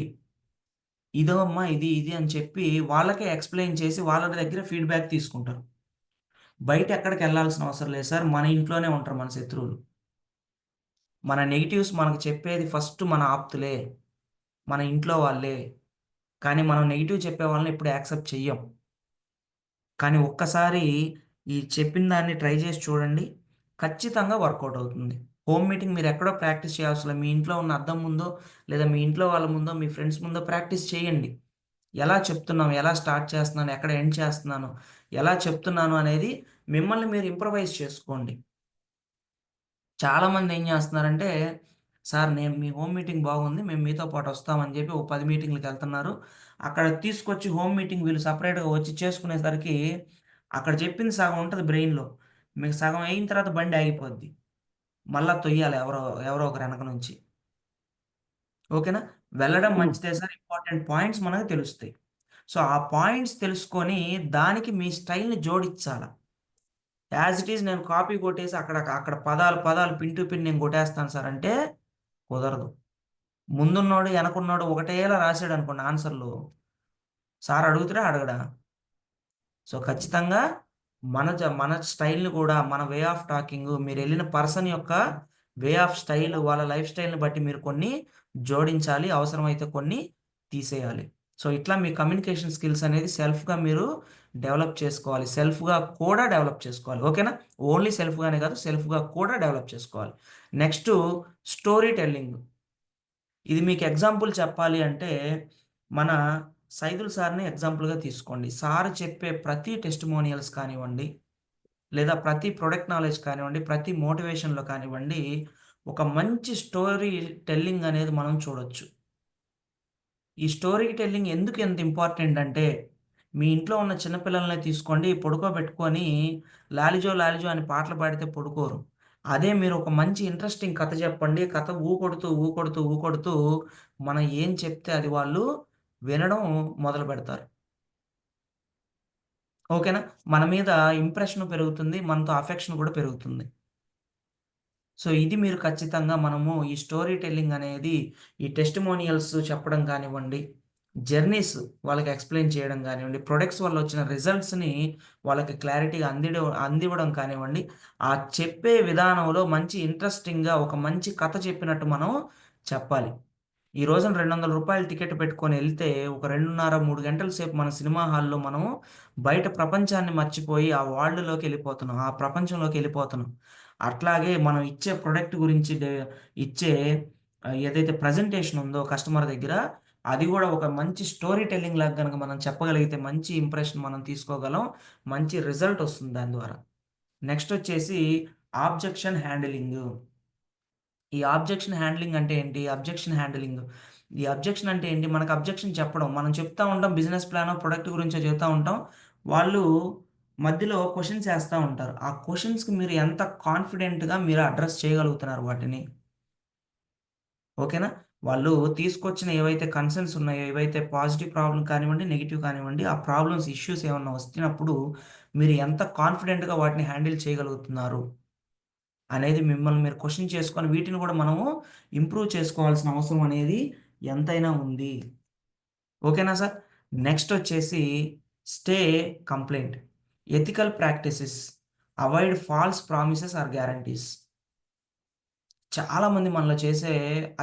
ఇదో అమ్మా ఇది, ఇది అని చెప్పి వాళ్ళకే ఎక్స్‌ప్లెయిన్ చేసి వాళ్ళ దగ్గర ఫీడ్‌బ్యాక్ తీసుకుంటారు. బయట ఎక్కడికెళ్ళాల్సిన అవసరం లేదు సార్. మన ఇంట్లోనే ఉంటారు మన శత్రువులు. మన నెగెటివ్స్ మనకు చెప్పేది ఫస్ట్ మన ఆప్తులే. మన ఇంట్లో వాళ్ళే. కానీ మనం నెగెటివ్ చెప్పే వాళ్ళని ఎప్పుడు యాక్సెప్ట్ చెయ్యం. కానీ ఒక్కసారి ఈ చెప్పిన దాన్ని ట్రై చేసి చూడండి. ఖచ్చితంగా వర్కౌట్ అవుతుంది. హోమ్ మీటింగ్ మీరెక్కడో ప్రాక్టీస్ చేయాల్సిన మీ ఇంట్లో ఉన్న అద్దం ముందో, లేదా మీ ఇంట్లో వాళ్ళ ముందో, మీ ఫ్రెండ్స్ ముందో ప్రాక్టీస్ చేయండి. ఎలా చెప్తున్నాం? ఎలా స్టార్ట్ చేస్తున్నాను? ఎక్కడ ఎండ్ చేస్తున్నాను? ఎలా చెప్తున్నాను అనేది మిమ్మల్ని మీరు ఇంప్రవైజ్ చేసుకోండి. చాలామంది ఏం జేస్తున్నారంటే, సార్ నేను మీ హోమ్ మీటింగ్ బాగుంది. మేము మీతో పాటు వస్తామని జెప్పి ఓ 10 మీటింగ్‌లకెళ్తున్నారు. అక్కడ తీసుకొచ్చి హోమ్ మీటింగ్ వీళ్ళు సెపరేట్‌గా వచ్చి చేసుకునేసరికి, అక్కడ చెప్పింది సగం ఉంటది బ్రెయిన్‌లో. మీకు సగం అయిన తర్వాత బండి ఆగిపోద్ది. మళ్ళా తొయ్యాలి ఎవరో ఎవరో ఒకరు ఎనక నుంచి. ఓకేనా? వెళ్ళడం మంచిదే సార్. ఇంపార్టెంట్ పాయింట్స్ మనకు తెలుస్తాయి. సో, ఆ పాయింట్స్ తెలుసుకొని దానికి మీ స్టైల్‌ని జోడించాల. యాజ్ ఇట్ ఈజ్ నేను కాపీ కొట్టేసి అక్కడ అక్కడ పదాలు పదాలు పిన్ టు పిన్ నేను కొట్టేస్తాను సార్ అంటే కుదరదు. ముందున్నోడు, ఎనకున్నోడు ఒకటేలా రాసాడనుకోండి ఆన్సర్‌లు. సార్ అడుగుతాడా? అడగడా? సో, ఖచ్చితంగా మన స్టైల్‌ని కూడా మన వే ఆఫ్ టాకింగు మీరెళ్ళిన పర్సన్ యొక్క వే ఆఫ్ స్టైల్ వాళ్ళ లైఫ్ స్టైల్‌ని బట్టి మీరు కొన్ని జోడించాలి. అవసరమైతే కొన్ని తీసేయాలి. సో, ఇట్లా మీ కమ్యూనికేషన్ స్కిల్స్ అనేది సెల్ఫ్‌గా మీరు డెవలప్ చేసుకోవాలి. సెల్ఫ్గా కూడా డెవలప్ చేసుకోవాలి. ఓకేనా? ఓన్లీ సెల్ఫ్గానే కాదు, సెల్ఫ్గా కూడా డెవలప్ చేసుకోవాలి. Next story telling. ఇది మీకు ఎగ్జాంపుల్ చెప్పాలి అంటే మన సైదుల్ సార్ని ఎగ్జాంపుల్గా తీసుకోండి. సార్ చెప్పే ప్రతి టెస్టిమోనియల్స్ కానివ్వండి, లేదా ప్రతి ప్రొడక్ట్ నాలెడ్జ్ కానివ్వండి, ప్రతి మోటివేషన్లో కానివ్వండి, ఒక మంచి స్టోరీ టెల్లింగ్ అనేది మనం చూడొచ్చు. ఈ స్టోరీ టెల్లింగ్ ఎందుకు ఎంత ఇంపార్టెంట్ అంటే, మీ ఇంట్లో ఉన్న చిన్నపిల్లల్ని తీసుకోండి, పడుకోబెట్టుకొని లాలిజో లాలిజో అని పాటలు పాడితే పడుకోరు. అదే మీరు ఒక మంచి ఇంట్రెస్టింగ్ కథ చెప్పండి. కథ ఊకొడుతూ, ఊకొడుతూ, ఊకొడుతూ మనం ఏం చెప్తే అది వాళ్ళు వినడం మొదలుపెడతారు. ఓకేనా? మన మీద ఇంప్రెషన్ పెరుగుతుంది. మనతో అఫెక్షన్ కూడా పెరుగుతుంది. సో, ఇది మీరు ఖచ్చితంగా మనము ఈ స్టోరీ టెల్లింగ్ అనేది, ఈ టెస్టిమోనియల్స్ చెప్పడం కానివ్వండి, జర్నీస్ వాళ్ళకి ఎక్స్‌ప్లెయిన్ చేయడం గానివ్వండి, ప్రొడక్ట్స్ వల్ల వచ్చిన రిజల్ట్స్‌ని వాళ్ళకి క్లారిటీగా అందివ్వడం కానివ్వండి, ఆ చెప్పే విధానంలో మంచి ఇంట్రెస్టింగ్‌గా ఒక మంచి కథ చెప్పినట్టు మనం చెప్పాలి. ఈ రోజున రూ. 200 టికెట్ పెట్టుకొని ఎళ్తే, ఒక 2:30, 3 గంటల సేపు మన సినిమా హాల్‌లో మనం బయట ప్రపంచాన్ని మర్చిపోయి ఆ వరల్డ్‌లోకెళ్ళిపోతున్నాం. ఆ ప్రపంచంలోకెళ్ళిపోతున్నాం. అట్లాగే మనం ఇచ్చే ప్రొడక్ట్ గురించి ఇచ్చే ఏదైతే ప్రజెంటేషన్ ఉందో కస్టమర్ దగ్గర, అది గూడా ఒక మంచి స్టోరీ టెల్లింగ్ లాగా గనక మనం చెప్పగలిగితే మంచి ఇంప్రెషన్ మనం తీసుకోగలం. మంచి రిజల్ట్ ఒస్తుంది దాని ద్వారా. నెక్స్ట్ ఒచ్చేసి ఆబ్జెక్షన్ హ్యాండిలింగు. ఈ ఆబ్జెక్షన్ హ్యాండ్లింగ్ అంటే ఏంటి? Objection handling. ఈ అబ్జెక్షన్ అంటే ఏంటి? మనకు అబ్జెక్షన్ చెప్పడం. మనం చెప్తా ఉంటాం బిజినెస్ ప్లానో, ప్రొడక్ట్ గురించో చెప్తా ఉంటాం. వాళ్ళు మధ్యలో క్వెషన్స్ ఏస్తా ఉంటారు. ఆ క్వెషన్స్‌కి మీరు ఎంత కాన్ఫిడెంట్‌గా మీరు అడ్రెస్ చేయగలుగుతున్నారు వాటిని. ఓకేనా? వాళ్ళు తీసుకొచ్చిన ఏవైతే కన్సర్న్స్ ఉన్నాయో, ఏవైతే పాజిటివ్ ప్రాబ్లమ్ కానివ్వండి, నెగెటివ్ కానివ్వండి, ఆ ప్రాబ్లమ్స్, ఇష్యూస్ ఏమన్నా వస్తున్నప్పుడు మీరు ఎంత కాన్ఫిడెంట్‌గా వాటిని హ్యాండిల్ చేయగలుగుతున్నారు అనేది మిమ్మల్ని మీరు క్వెషన్ చేసుకొని వీటిని కూడా మనము ఇంప్రూవ్ చేసుకోవాల్సిన అవసరం అనేది ఎంతైనా ఉంది. ఓకేనా సార్? నెక్స్ట్ వచ్చేసి stay compliant. Ethical practices. Avoid false promises or guarantees. చాలామంది మనలో చేసే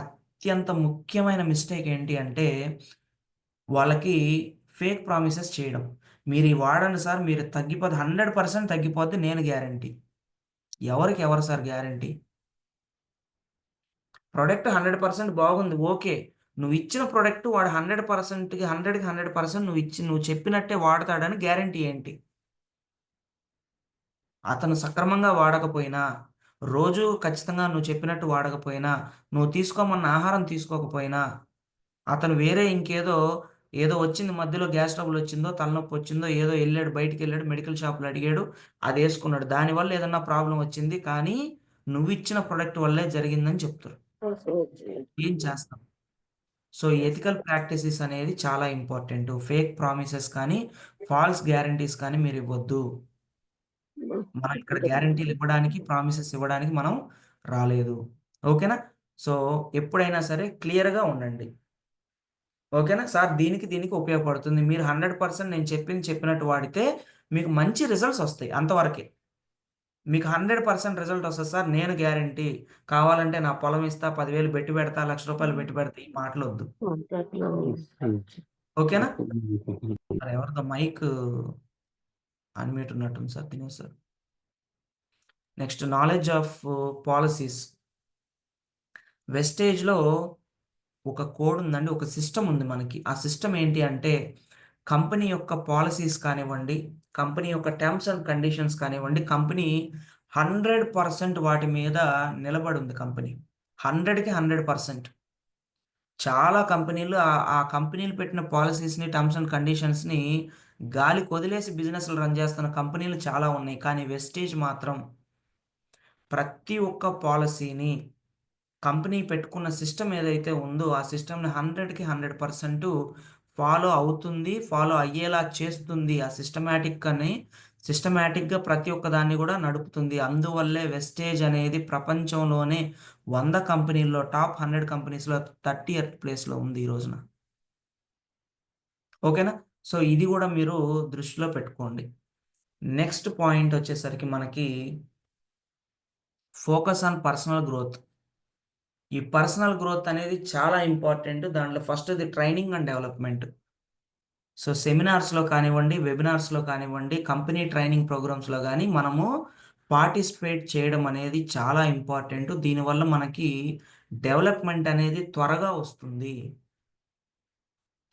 అత్యంత ముఖ్యమైన మిస్టేక్ ఏంటి అంటే, వాళ్ళకి ఫేక్ ప్రామిసెస్ చేయడం. మీరు ఈ వాడండి సార్, మీరు తగ్గిపోద్ది, 100% తగ్గిపోద్ది, నేను గ్యారంటీ. ఎవరికి ఎవరు సార్ గ్యారంటీ? ప్రొడక్ట్ 100% బాగుంది. ఓకే. నువ్విచ్చిన ప్రొడక్ట్ వాడు 100%కి 100కి 100% నువ్వు చెప్పినట్టే వాడతాడని గ్యారంటీ ఏంటి? అతను సక్రమంగా వాడకపోయినా, రోజు ఖచ్చితంగా నువ్వు చెప్పినట్టు వాడకపోయినా, నువ్వు తీసుకోమన్న ఆహారం తీసుకోకపోయినా, అతను వేరే ఇంకేదో, ఏదో వచ్చింది మధ్యలో, గ్యాస్ ట్రబుల్ వచ్చిందో, తలనొప్పొచ్చిందో, ఏదో ఎళ్ళాడు, బయటికెళ్ళాడు, మెడికల్ షాప్‌లో అడిగాడు, అదేసుకున్నాడు. దానివల్ల ఏదన్నా ప్రాబ్లమ్ వచ్చింది. కానీ నువ్విచ్చిన ప్రొడక్ట్ వల్లే జరిగిందని చెప్తారు. ఏం చేస్తాం? సో, ఎథికల్ ప్రాక్టీసెస్ అనేది చాలా ఇంపార్టెంటు. ఫేక్ ప్రామిసెస్ కానీ, ఫాల్స్ గ్యారంటీస్ కానీ మీరివ్వొద్దు. మనం ఇక్కడ గ్యారంటీలు ఇవ్వడానికి, ప్రామిసెస్ ఇవ్వడానికి మనం రాలేదు. ఓకేనా? సో, ఎప్పుడైనా సరే క్లియర్‌గా ఉండండి. ఓకేనా? సార్ దీనికి ఉపయోగపడుతుంది. మీరు 100% నేను చెప్పింది చెప్పినట్టు వాడితే మీకు మంచి రిజల్ట్స్ ఒస్తాయి. అంతవరకే. మీకు 100% రిజల్ట్ ఒస్తది సార్, నేను గ్యారంటీ. కావాలంటే నా పొలం ఇస్తా, 10,000 బెట్టి పెడతా, రూ. 1,00,000 బెట్టి పెడతా, ఈ మాటలొద్దు. ఓకేనా? మరి ఎవరిదో మైక్ అన్‌మ్యూట్ ఉన్నట్టుంది సార్. తినేసారు. Next knowledge of policies. వెస్టేజ్‌లో ఒక కోడ్ ఉందండి. ఒక సిస్టమ్ ఉంది మనకి. ఆ సిస్టమ్ ఏంటి అంటే, కంపెనీ యొక్క పాలిసీస్ కానివ్వండి, కంపెనీ యొక్క టర్మ్స్ అండ్ కండిషన్స్ కానివ్వండి, కంపెనీ 100% వాటి మీద నిలబడుంది కంపెనీ. 100కి 100%. చాలా కంపెనీలు ఆ కంపెనీలు పెట్టిన పాలిసీస్‌ని, టర్మ్స్ అండ్ కండిషన్స్‌ని గాలికొదిలేసి బిజినెస్‌లు రన్ చేస్తున్న కంపెనీలు చాలా ఉన్నాయి. కానీ వెస్టేజ్ మాత్రం ప్రతి ఒక్క పాలిసీని, కంపెనీ పెట్టుకున్న సిస్టమ్ ఏదైతే ఉందో, ఆ సిస్టమ్‌ని 100కి 100% ఫాలో అవుతుంది. ఫాలో అయ్యేలా చేస్తుంది. ఆ సిస్టమాటిక్‌గా ప్రతి ఒక్క దాన్ని గూడా నడుపుతుంది. అందువల్లే వెస్టేజ్ అనేది ప్రపంచంలోనే 100 కంపెనీల్లో టాప్ 100 కంపెనీస్‌లో 30థ్ ప్లేస్‌లో ఉంది ఈ రోజున. ఓకేనా? సో, ఇది గూడా మీరు దృష్టిలో పెట్టుకోండి. నెక్స్ట్ పాయింట్ వచ్చేసరికి మనకి ఫోకస్ ఆన్ పర్సనల్ గ్రోత్. ఈ పర్సనల్ గ్రోత్ అనేది చాలా ఇంపార్టెంట్. దాంట్లో ఫస్ట్‌ది ట్రైనింగ్ అండ్ డెవలప్‌మెంట్. సో సెమినార్స్లో కానివ్వండి, వెబినార్స్లో కానివ్వండి, కంపెనీ ట్రైనింగ్ ప్రోగ్రామ్స్లో కానీ మనము పార్టిసిపేట్ చేయడం అనేది చాలా ఇంపార్టెంట్. దీనివల్ల మనకి డెవలప్మెంట్ అనేది త్వరగా వస్తుంది.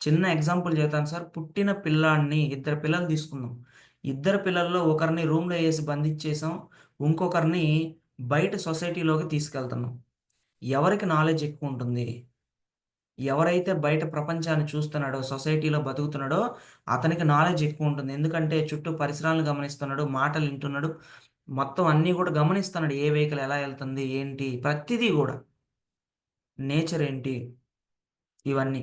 చిన్న ఎగ్జాంపుల్ చెబుతాను సార్. పుట్టిన పిల్లాడిని, ఇద్దరు పిల్లలు తీసుకుందాం. ఇద్దరు పిల్లల్లో ఒకరిని రూమ్లో వేసి బంధించేసాం, ఇంకొకరిని బయట సొసైటీలోకి తీసుకెళ్తున్నాం. ఎవరికి నాలెడ్జ్ ఎక్కువ ఉంటుంది? ఎవరైతే బయట ప్రపంచాన్ని చూస్తున్నాడో, సొసైటీలో బతుకుతున్నాడో అతనికి నాలెడ్జ్ ఎక్కువ ఉంటుంది. ఎందుకంటే చుట్టూ పరిసరాలను గమనిస్తున్నాడు, మాటలు వింటున్నాడు, మొత్తం అన్నీ కూడా గమనిస్తున్నాడు. ఏ వెహికల్ ఎలా వెళ్తుంది, ఏంటి, ప్రతిదీ కూడా, నేచర్ ఏంటి, ఇవన్నీ.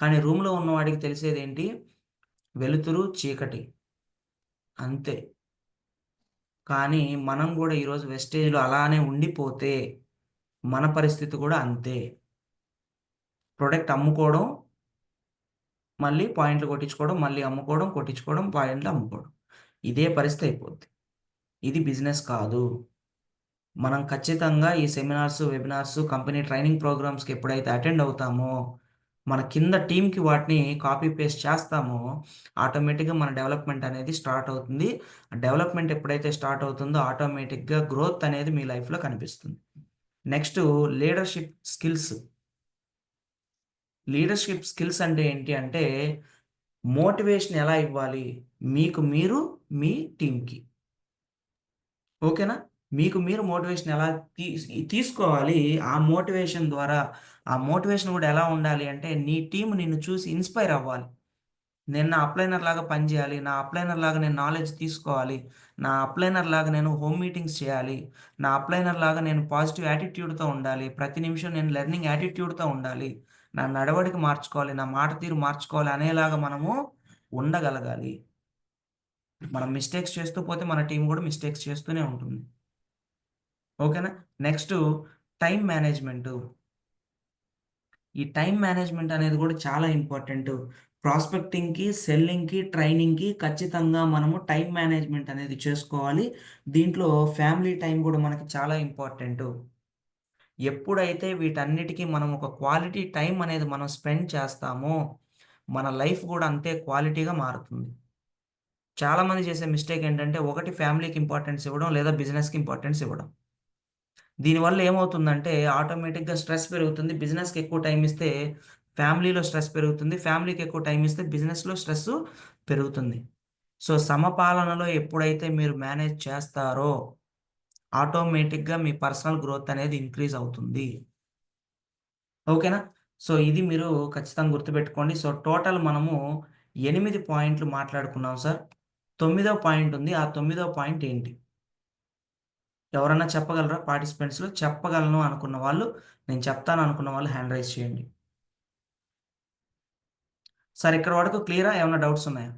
కానీ రూమ్లో ఉన్నవాడికి తెలిసేది ఏంటి? వెలుతురు, చీకటి, అంతే. కానీ మనం కూడా ఈరోజు వెస్టేజ్లో అలానే ఉండిపోతే మన పరిస్థితి కూడా అంతే. ప్రొడక్ట్ అమ్ముకోవడం, మళ్ళీ పాయింట్లు కొట్టించుకోవడం, మళ్ళీ అమ్ముకోవడం, కొట్టించుకోవడం, పాయింట్లు అమ్ముకోవడం, ఇదే పరిస్థితి అయిపోద్ది. ఇది బిజినెస్ కాదు. మనం ఖచ్చితంగా ఈ సెమినార్స్, వెబినార్స్, కంపెనీ ట్రైనింగ్ ప్రోగ్రామ్స్కి ఎప్పుడైతే అటెండ్ అవుతామో, మన కింద టీంకి వాటిని కాపీ పేస్ట్ చేస్తామో, ఆటోమేటిక్గా మన డెవలప్మెంట్ అనేది స్టార్ట్ అవుతుంది. డెవలప్మెంట్ ఎప్పుడైతే స్టార్ట్ అవుతుందో ఆటోమేటిక్గా గ్రోత్ అనేది మీ లైఫ్లో కనిపిస్తుంది. Next, leadership skills. Leadership skills అంటే ఏంటి అంటే, మోటివేషన్ ఎలా ఇవ్వాలి మీకు మీరు, మీ టీంకి. ఓకేనా? మీకు మీరు మోటివేషన్ ఎలా తీసుకోవాలి? ఆ మోటివేషన్ ద్వారా, ఆ మోటివేషన్ కూడా ఎలా ఉండాలి అంటే, నీ టీమ్ నిన్ను చూసి ఇన్స్పైర్ అవ్వాలి. నేను నా అప్లైనర్ లాగా పనిచేయాలి, నా అప్లైనర్ లాగా నేను నాలెడ్జ్ తీసుకోవాలి, నా అప్లైనర్ లాగా నేను హోమ్ మీటింగ్స్ చేయాలి, నా అప్లైనర్ లాగా నేను పాజిటివ్ యాటిట్యూడ్తో ఉండాలి, ప్రతి నిమిషం నేను లెర్నింగ్ యాటిట్యూడ్తో ఉండాలి, నా నడవడిక మార్చుకోవాలి, నా మాట తీరు మార్చుకోవాలి అనేలాగా మనము ఉండగలగాలి. మనం మిస్టేక్స్ చేస్తూ పోతే మన టీం కూడా మిస్టేక్స్ చేస్తూనే ఉంటుంది. ఓకేనా? Next, time management. ఈ టైం మేనేజ్మెంట్ అనేది కూడా చాలా ఇంపార్టెంట్. ప్రాస్పెక్టింగ్కి, సెల్లింగ్కి, ట్రైనింగ్కి ఖచ్చితంగా మనము టైం మేనేజ్మెంట్ అనేది చేసుకోవాలి. దీంట్లో ఫ్యామిలీ టైం కూడా మనకి చాలా ఇంపార్టెంట్. ఎప్పుడైతే వీటన్నిటికీ మనం ఒక క్వాలిటీ టైం అనేది మనం స్పెండ్ చేస్తామో, మన లైఫ్ కూడా అంతే క్వాలిటీగా మారుతుంది. చాలామంది చేసే మిస్టేక్ ఏంటంటే, ఒకటి ఫ్యామిలీకి ఇంపార్టెన్స్ ఇవ్వడం, లేదా బిజినెస్కి ఇంపార్టెన్స్ ఇవ్వడం. దీనివల్ల ఏమవుతుందంటే ఆటోమేటిక్‌గా స్ట్రెస్ పెరుగుతుంది. బిజినెస్‌కి ఎక్కువ టైం ఇస్తే ఫ్యామిలీలో స్ట్రెస్ పెరుగుతుంది. ఫ్యామిలీకి ఎక్కువ టైం ఇస్తే బిజినెస్‌లో స్ట్రెస్సు పెరుగుతుంది. సో, సమపాలనలో ఎప్పుడైతే మీరు మేనేజ్ చేస్తారో ఆటోమేటిక్‌గా మీ పర్సనల్ గ్రోత్ అనేది ఇంక్రీజ్ అవుతుంది. ఓకేనా? సో, ఇది మీరు ఖచ్చితంగా గుర్తుపెట్టుకోండి. సో, టోటల్ మనము 8 పాయింట్లు మాట్లాడుకున్నాం సార్. తొమ్మిదో పాయింట్ ఉంది. ఆ తొమ్మిదో పాయింట్ ఏంటి? ఎవరన్నా చెప్పగలరా పార్టిసిపెంట్స్‌లో? చెప్పగలను అనుకున్న వాళ్ళు, నేను చెప్తాను అనుకున్న వాళ్ళు హ్యాండ్ రైజ్ చేయండి. సార్ ఇక్కడి వరకు క్లియరా? ఏమన్నా డౌట్స్ ఉన్నాయా?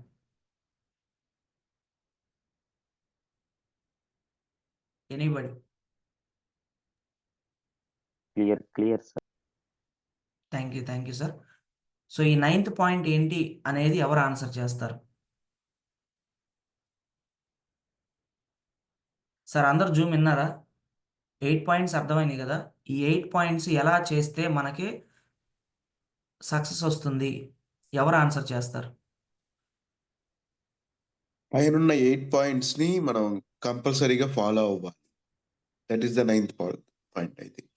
Anybody? Clear sir. Thank you sir. So, ఈ నైన్త్ పాయింట్ ఏంటి అనేది ఎవరు ఆన్సర్ చేస్తారు? సార్ అందరూ జూమ్ విన్నారా? 8 పాయింట్స్ అర్థమైనాయి గదా! ఈ 8 పాయింట్స్ ఎలా చేస్తే మనకి సక్సెస్ వస్తుంది? ఎవరు ఆన్సర్ చేస్తారు? పైనున్న 8 పాయింట్స్‌ని మనం కంపల్సరీగా ఫాలో అవ్వాలి. That is the ninth point I think.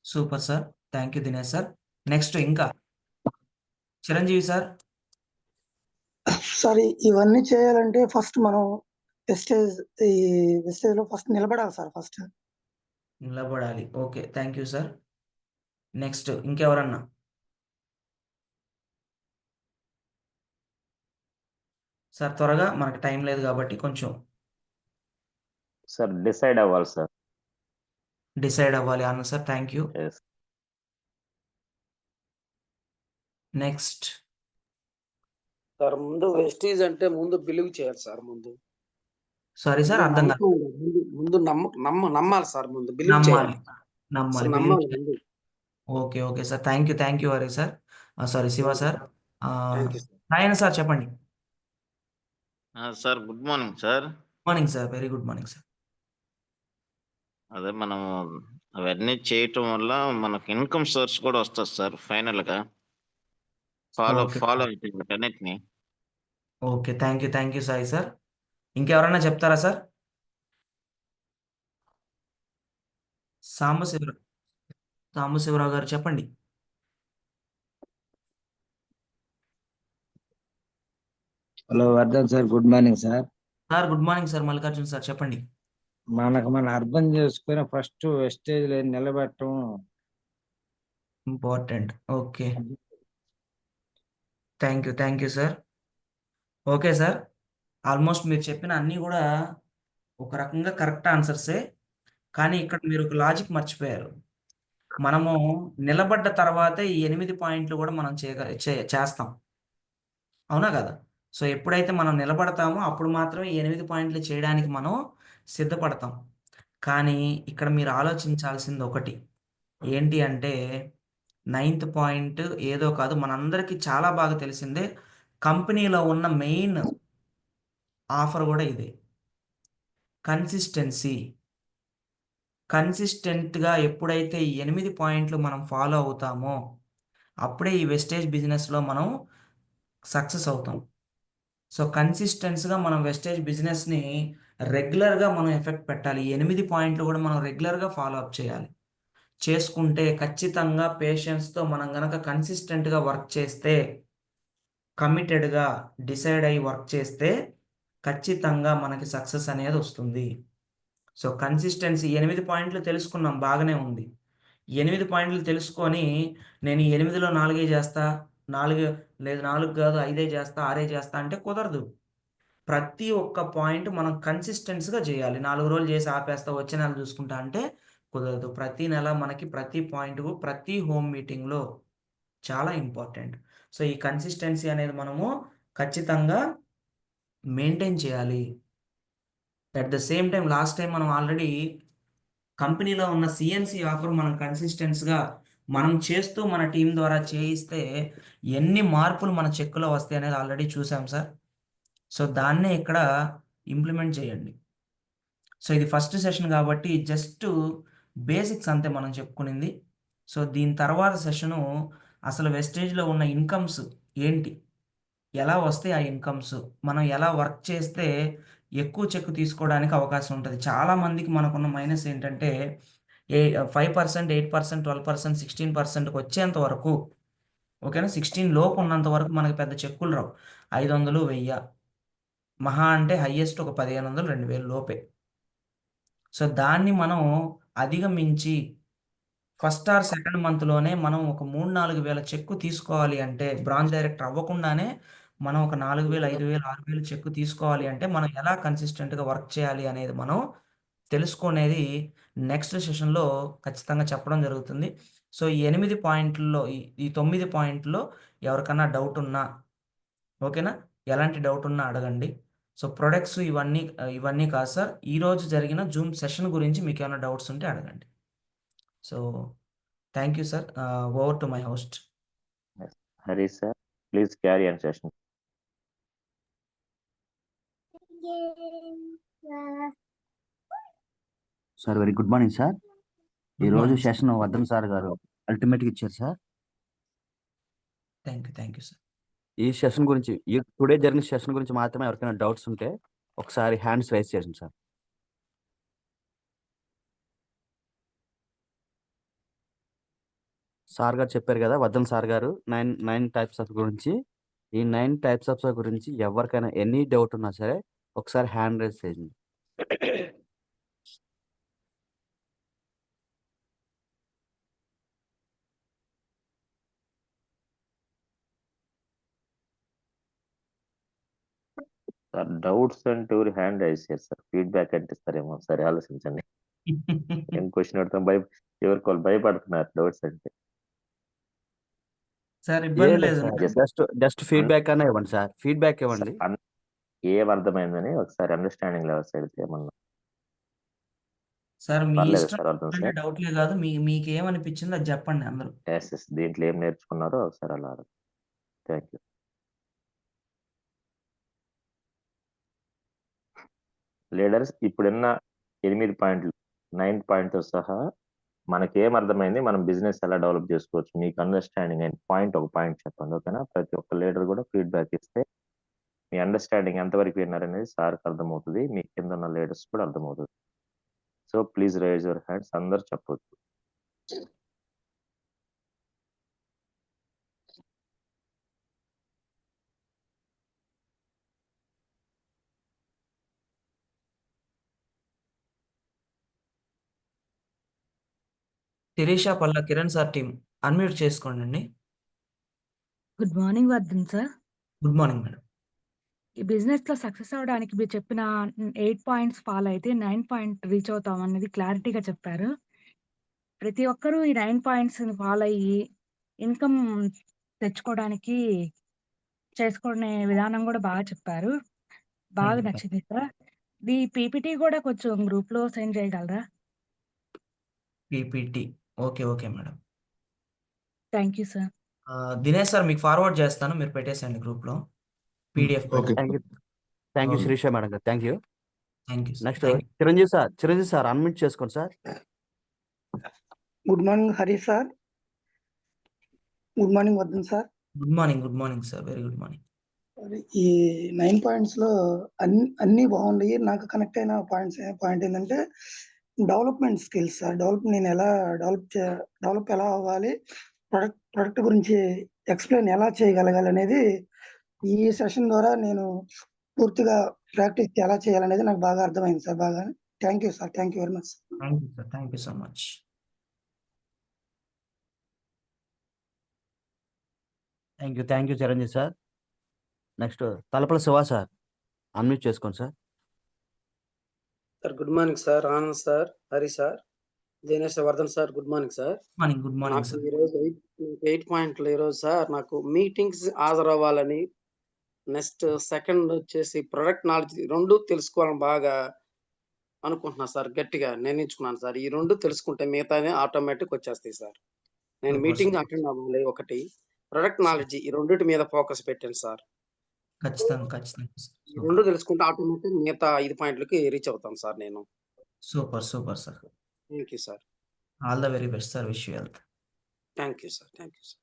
Super sir. Thank you Dinesh sir. Next ఇంకా చిరంజీవి సార్. సార్ ఇవన్నీ చేయాలంటే ఫస్ట్ మనం వెస్టేజ్ ఈ వెస్టేజ్‌లో ఫస్ట్ నిలబడాలి సార్ ఫస్ట్. నిలబడాలి. Okay. Thank you sir. Next ఇంకెవరన్నా? సార్ త్వరగా, మనకు టైం లేదు కాబట్టి కొంచెం సార్ డిసైడ్ అవ్వాలి సార్. డిసైడ్ అవ్వాలి అన్న sir. Thank you. Yes. Next sir ముందు వెస్టీజ్ అంటే ముందు బిలీవ్ చేయాలి సార్. ముందు సారీ సార్, అర్థం కాలేదు. నమ్మకం ఉండాలి. ముందు నమ్మాలి సార్. ముందు బిలీవ్ నమ్మాలి. చేయాలి. నమ్మాలి. అసలు బిలీవ్ నమ్మాలి చేయాలి. ముందు. Okay sir. Thank you Hari sir. Sorry Shiva sir. Thank you sir. Narayana sir చెప్పండి. Sir good morning sir. Morning sir. Very good morning sir. అదే మనం అవన్నీ చేయటం వల్ల మనకు ఇన్కమ్ సోర్స్ కూడా వస్తుంది సార్. ఫైనల్ గా ఫాలో ఓకే. ఫాలో అయితే వీటన్నిటిని okay. Thank you Sai sir. ఇంకెవరైనా చెప్తారా సార్? సాంబశివరావు సాంబశివరావు గారు చెప్పండి. Hello Vardhan sir, good morning sir. Sir good morning sir. Mallikarjun sir చెప్పండి. మనం అర్థం చేసుకుని ఫస్ట్ వెస్టేజ్ లో నిలబెట్టడం important. Okay. Thank you sir. Okay sir. Almost మీరు చెప్పిన అన్నీ కూడా ఒక రకంగా కరెక్ట్ ఆన్సర్సే. కానీ ఇక్కడ మీరు ఒక లాజిక్ మర్చిపోయారు. మనము నిలబడ్డ తర్వాతే ఈ 8 పాయింట్లు కూడా మనం చేస్తాం. అవునా కదా? సో ఎప్పుడైతే మనం నిలబడతామో అప్పుడు మాత్రమే ఈ 8 పాయింట్లు చేయడానికి మనం సిద్ధపడతాం. కానీ ఇక్కడ మీరు ఆలోచించాల్సింది ఒకటి ఏంటి అంటే 9th పాయింట్ ఏదో కాదు, మనందరికీ చాలా బాగా తెలిసిందే. కంపెనీలో ఉన్న మెయిన్ ఆఫర్ కూడా ఇదే, కన్సిస్టెంట్గా ఎప్పుడైతే ఈ 8 పాయింట్లు మనం ఫాలో అవుతామో అప్పుడే ఈ వెస్టేజ్ బిజినెస్లో మనం సక్సెస్ అవుతాం. సో కన్సిస్టెన్స్గా మనం వెస్టేజ్ బిజినెస్ని రెగ్యులర్గా మనం ఎఫెక్ట్ పెట్టాలి. ఈ 8 పాయింట్లు కూడా మనం రెగ్యులర్గా ఫాలో అప్ చేయాలి. చేసుకుంటే ఖచ్చితంగా పేషెన్స్తో మనం గనక కన్సిస్టెంట్గా వర్క్ చేస్తే, కమిటెడ్గా డిసైడ్ అయ్యి వర్క్ చేస్తే ఖచ్చితంగా మనకి సక్సెస్ అనేది వస్తుంది. సో కన్సిస్టెన్సీ 8 పాయింట్లు తెలుసుకున్నాం, బాగానే ఉంది. 8 పాయింట్లు తెలుసుకొని నేను ఈ 8లో 4 చేస్తా, 4 లేదు 4 కాదు 5 చేస్తా, 6 చేస్తా అంటే కుదరదు. ప్రతి ఒక్క పాయింట్ మనం కన్సిస్టెన్స్గా చేయాలి. 4 రోజులు చేసి ఆపేస్తా వచ్చే నెల చూసుకుంటా అంటే కుదరదు. ప్రతి నెల మనకి ప్రతి పాయింట్ ప్రతి హోమ్ మీటింగ్లో చాలా ఇంపార్టెంట్. సో ఈ కన్సిస్టెన్సీ అనేది మనము ఖచ్చితంగా మెయింటైన్ చేయాలి. At the same time last time మనం ఆల్రెడీ కంపెనీలో ఉన్న సిఎన్సి ఆఫర్ మనం కన్సిస్టెన్స్గా మనం చేస్తూ మన టీం ద్వారా చేయిస్తే ఎన్ని మార్పులు మన చెక్కులో వస్తాయి అనేది ఆల్రెడీ చూసాం సార్. సో దాన్నే ఇక్కడ ఇంప్లిమెంట్ చేయండి. సో ఇది ఫస్ట్ సెషన్ కాబట్టి జస్ట్ బేసిక్స్ అంతే మనం చెప్పుకునింది. సో దీని తర్వాత సెషను అసలు వెస్టేజ్లో ఉన్న ఇన్కమ్స్ ఏంటి, ఎలా వస్తాయి ఆ ఇన్కమ్స్, మనం ఎలా వర్క్ చేస్తే ఎక్కువ చెక్కు తీసుకోవడానికి అవకాశం ఉంటుంది. చాలామందికి మనకున్న మైనస్ ఏంటంటే 5%, 8%, 12%, 16%కి వచ్చేంత వరకు, ఓకేనా, 16 లోపు ఉన్నంత వరకు మనకి పెద్ద చెక్కులు రావు. 500, 1000 మహా అంటే హయ్యెస్ట్ ఒక 1500, 2000 లోపే. సో దాన్ని మనం అధిగమించి ఫస్ట్ ఆర్ సెకండ్ మంత్లోనే మనం ఒక 3-4 వేల చెక్కు తీసుకోవాలి అంటే, బ్రాంచ్ డైరెక్టర్ అవ్వకుండానే మనం ఒక 4000, 5000, 6000 చెక్కు తీసుకోవాలి అంటే మనం ఎలా కన్సిస్టెంట్గా వర్క్ చేయాలి అనేది మనం తెలుసుకునేది నెక్స్ట్ సెషన్లో ఖచ్చితంగా చెప్పడం జరుగుతుంది. సో ఈ 8 పాయింట్లలో ఈ 9 పాయింట్లో ఎవరికన్నా డౌట్ ఉన్నా, ఓకేనా, ఎలాంటి డౌట్ ఉన్నా అడగండి. సో ప్రొడక్ట్స్ ఇవన్నీ కాదు సార్, ఈరోజు జరిగిన జూమ్ సెషన్ గురించి మీకు ఏమైనా డౌట్స్ ఉంటే అడగండి. So thank you sir. Over to my host. Hari sir, please carry on session. Sir very good morning sir. ఈ గుడ్ రోజు morning sir. Session Vardhan sir గారు అల్టిమేట్గా ఇచ్చారు సార్. Thank you sir. ఈ సెషన్ గురించి, ఈ టుడే జరిగిన సెషన్ గురించి మాత్రమే ఎవరికైనా డౌట్స్ ఉంటే ఒకసారి హ్యాండ్స్ రైజ్ చేయండి సార్. సార్ గారు చెప్పారు కదా, వర్ధన్ సార్ గారు 9 టైప్స్ ఆఫ్ గురించి, ఈ 9 టైప్స్ ఆఫ్ గురించి ఎవరికైనా ఎనీ డౌట్ ఉన్నా సరే ఒకసారి హ్యాండ్ రైజ్ చేయండి. సార్ డౌట్స్ అంటే ఎవరు హ్యాండ్ రైజ్ చేస్తారు సార్, ఫీడ్బ్యాక్ అంటే ఇస్తారేమో సరే ఆలోచించండి. ఏం క్వశ్చన్ అడుగుతాం, ఎవరికి వాళ్ళు భయపడుతున్నారు డౌట్స్ అంటే. సార్ ఇబ్బంది లేదు. జస్ట్ ఫీడ్బ్యాక్ అనే ఇవ్వండి సార్, ఫీడ్బ్యాక్ ఇవ్వండి. ఏం అర్థమైందని ఒకసారి అండర్స్టాండింగ్ లెవెల్స్ అడిగితే ఏమన్నా సార్ మీ పర్లేదు ఇష్టం సార్, అర్థం సార్. డౌట్లే కాదు, మీకు ఏమనిపించిందో అది చెప్పండి అందరూ. ఎస్ దీంట్లో ఏం నేర్చుకున్నారో ఒకసారి అలా థ్యాంక్ యూ. లీడర్స్ ఇప్పుడున్న 8 పాయింట్లు 9 పాయింట్తో సహా మనకేం అర్థమైంది, మనం బిజినెస్ ఎలా డెవలప్ చేసుకోవచ్చు, మీకు అండర్స్టాండింగ్ అయిన పాయింట్ ఒక పాయింట్ చెప్పండి, ఓకేనా. ప్రతి ఒక్క లీడర్ కూడా ఫీడ్బ్యాక్ ఇస్తే మీ అండర్స్టాండింగ్ ఎంతవరకు విన్నారనేది సార్కి అర్థమవుతుంది, మీ కింద ఉన్న లీడర్స్ కూడా అర్థమవుతుంది. So please rise your hands, అందరు చెప్పొచ్చు. శిరీష, పల్ల, కిరణ్ సార్ టీం అన్మ్యూట్ చేసుకోండి. Good morning Vardhan sir. Good morning madam. ఈ బిజినెస్ లో సక్సెస్ అవడానికి మీరు చెప్పిన 8 పాయింట్స్ ఫాలో అయితే 9 పాయింట్ రీచ్ అవుతాం అనేది క్లారిటీగా చెప్పారు. ప్రతి ఒక్కరూ ఈ 9 పాయింట్స్ ఫాలో అయ్యి ఇన్కమ్ తెచ్చుకోవడానికి చేసుకునే విధానం కూడా బాగా చెప్పారు. బాగా థ్యాంక్ యూ. నచ్చింది సార్. ఈ పీపీటీ కూడా కొంచెం గ్రూప్ లో సెండ్ చేయగలరా? PPT okay okay madam. Thank you sir. Dinesh sir మీకు ఫార్వర్డ్ చేస్తాను, మీరు పెట్టేసేయండి గ్రూప్లో PDF. Okay. Thank you okay. Sirisha madam garu, thank you. Thank you next thank you. Chiranjeevi sir unmute చేసుకోండి sir. Good morning Hari sir. Good morning Vardhan sir. Good morning sir, very good morning. ఈ 9 points లో అన్ని బాగున్నాయి. నాకు కనెక్ట్ అయిన పాయింట్ ఏంటంటే development skills sir. నేను ఎలా డెవలప్ ఎలా అవ్వాలి, ప్రొడక్ట్ గురించి ఎక్స్ప్లెయిన్ ఎలా చేయగలగాలి అనేది ఈ సెషన్ ద్వారా నేను పూర్తిగా ప్రాక్టీస్ ఎలా చేయాలనేది నాకు బాగా అర్థమైంది సార్. బాగా thank you sir. Thank you very much. Thank you sir, thank you so much. Thank you Chiranjeevi sir. Next Talapala Shiva sir unmute చేసుకోండి sir. Sir good morning sir. Anand sir, Hari sir, Dinesh Vardhan sir, good morning sir. Good morning నాకు sir. ఈరోజు 8 పాయింట్లు ఈరోజు sir. నాకు meetings హాజరవ్వాలని, next second వచ్చేసి product knowledge 2 తెలుసుకోవాలని బాగా అనుకుంటున్నా సార్. గట్టిగా నిర్ణయించుకున్నాను సార్. ఈ 2 తెలుసుకుంటే మిగతాది ఆటోమేటిక్ వచ్చేస్తాయి సార్. నేను సూపర్ మీటింగ్ సార్. అటెండ్ అవ్వాలి ఒకటి, ప్రొడక్ట్ నాలెడ్జ్, ఈ 2 మీద ఫోకస్ పెట్టాను సార్. ఖచ్చితంగా ఈ సార్. 2 తెలుసుకుంటే ఆటోమేటిక్ మిగతా 5 పాయింట్లకి రీచ్ అవుతాను సార్ నేను. Super sir. Thank you sir. All the very best sir, wish you health. Thank you sir. Thank you sir.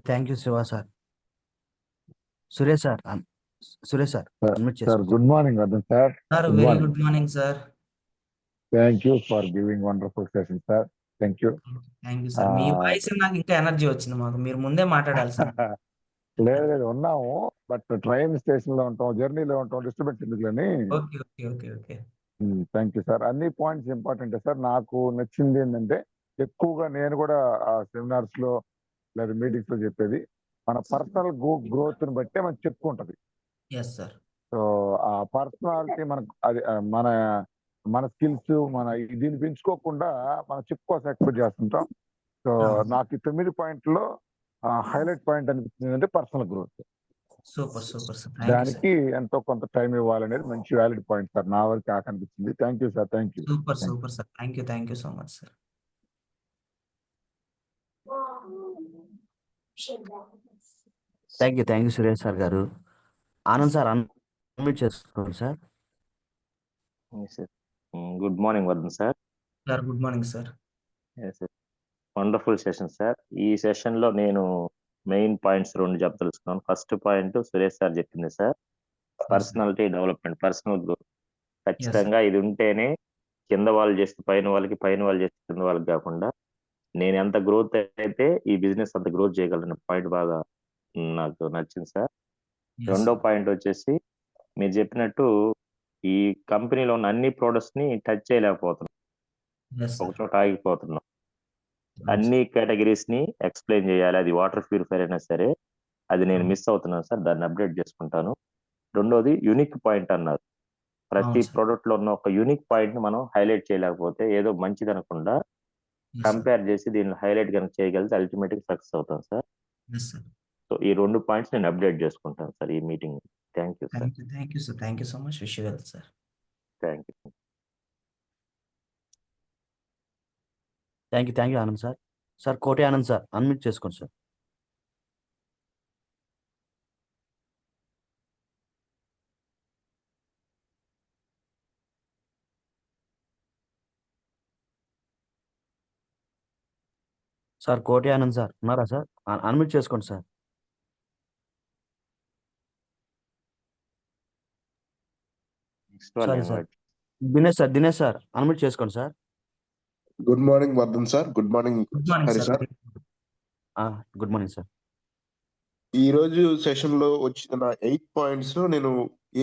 Thank you Shiva sir. Suresh sir unmute Sir, చేసుకోండి. good morning, Vardhan sir. Sir Good very morning. Good morning sir. Thank you for giving wonderful session, sir. Thank you. Thank you sir. Me voice నాకు ఇంకా energy వచ్చింది, మాకు మీరు ముందే మాట్లాడాల్సింది. లేదు ఉన్నాము, బట్ ట్రైన్ స్టేషన్ లో ఉంటాం, జర్నీలో ఉంటాం, డిస్టర్బెన్స్ ఎందుకులని. ఓకే. Thank you sir. అన్ని పాయింట్స్ ఇంపార్టెంట్ సార్. నాకు నచ్చింది ఏంటంటే ఎక్కువగా నేను కూడా సెమినార్స్ లో లేదా మీటింగ్స్ లో చెప్పేది మన పర్సనల్ గ్రోత్ ని బట్టే మనకు చెప్పుకుంటది. Yes sir. సో ఆ పర్సనాలిటీ మనకు అది మన స్కిల్స్ దీన్ని పెంచుకోకుండా మనం చెప్పుకోవాల్సిన ఎక్స్పెక్ట్ చేస్తుంటాం. సో నాకు ఈ 9 పాయింట్లో హైలైట్ పాయింట్ అనిపించింది అంటే పర్సనల్ గ్రోత్. Super sir. దానికి ఎంతో కొంత టైం ఇవ్వాలనేది మంచి వ్యాలిడ్ పాయింట్ సార్. నా వరకు అనిపించింది. Thank you sir. Thank you. Super sir. Thank you so much sir. Thank you Suresh sir గారు. ఆనంద్ సార్ అన్మ్యూట్ చేసుకోండి sir. Good morning Vardhan sir. Sir good morning sir. Wonderful session sir. ఈ session లో నేను main points 2 చెప్పదలుచుకున్నాను. First point Suresh sir చెప్పింది sir, personality development, personal growth. ఖచ్చితంగా ఇది ఉంటేనే కింద వాళ్ళు చేస్తే పైన వాళ్ళకి, పైన వాళ్ళు చేస్తే కింద వాళ్ళకి కాకుండా నేను ఎంత గ్రోత్ అయితే ఈ బిజినెస్ అంత గ్రోత్ చేయగలను పాయింట్ బాగా నాకు నచ్చింది సార్. రెండో పాయింట్ వచ్చేసి మీరు చెప్పినట్టు ఈ కంపెనీలో ఉన్న అన్ని ప్రొడక్ట్స్ ని టచ్ చేయలేకపోతున్నాం, ఒక చోట ఆగిపోతున్నాం. అన్ని కేటగిరీస్ ని ఎక్స్ప్లెయిన్ చేయాలి. అది వాటర్ ప్యూరిఫైర్ అయినా సరే, అది నేను మిస్ అవుతున్నాను సార్. దాన్ని అప్డేట్ చేసుకుంటాను. రెండోది యూనిక్ పాయింట్ అన్నారు. ప్రతి ప్రొడక్ట్ లో ఉన్న ఒక యూనిక్ పాయింట్ ని మనం హైలైట్ చేయలేకపోతే ఏదో మంచిది అనకుండా కంపేర్ చేసి దీన్ని హైలైట్ కనుక చేయగలిగితే అల్టిమేట్ గా సక్సెస్ అవుతాం సార్. సో ఈ 2 పాయింట్స్ నేను అప్డేట్ చేసుకుంటాను సార్ ఈ meeting. Thank you sir. Thank you so much. Wish you health sir. Thank you. Thank you Anand sir. Sir Koti Anand sir unmute చేసుకోండి sir. Sir Koti Anand sir ఉన్నారా సార్? అన్మ్యూట్ చేసుకోండి sir. Next వాళ్ళు sorry sir. Invite Dinesh sir unmute చేసుకోండి sir. Good morning Vardhan sir. Good morning good morning Hari sir. Sir. Good morning sir. ఈ రోజు session లో వచ్చిన 8 points లో నేను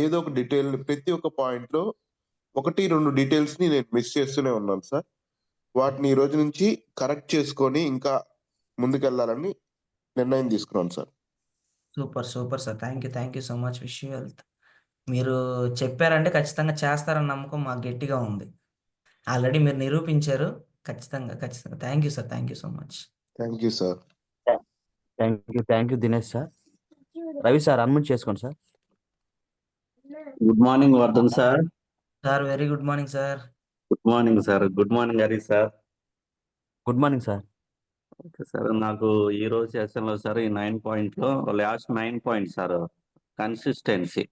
ఏదో ఒక డీటెయిల్ ప్రతి ఒక్క పాయింట్ లో 1-2 డీటెయిల్స్ ని నేను మిస్ చేస్తూనే ఉన్నాను సార్. వాటిని ఈ రోజు నుంచి కరెక్ట్ చేసుకొని ఇంకా ముందుకెళ్లాలని నిర్ణయం తీసుకున్నాను sir. Super sir. Thank you so much. Wish you health. మీరు చెప్పారంటే ఖచ్చితంగా చేస్తారన్న నమ్మకం మాకు గట్టిగా ఉంది. ఆల్రెడీ మీరు నిరూపించారు. ఖచ్చితంగా. Thank you sir. Thank you so much. Thank you sir. Thank you Dinesh sir. Ravi sir unmute చేసుకోండి sir. Good morning Vardhan sir. Sir very good morning sir. Good morning sir. Good morning Hari sir. Good morning sir. Okay sir, నాకు ఈ రోజు session లో sir ఈ 9 point లో last 9 points sir consistency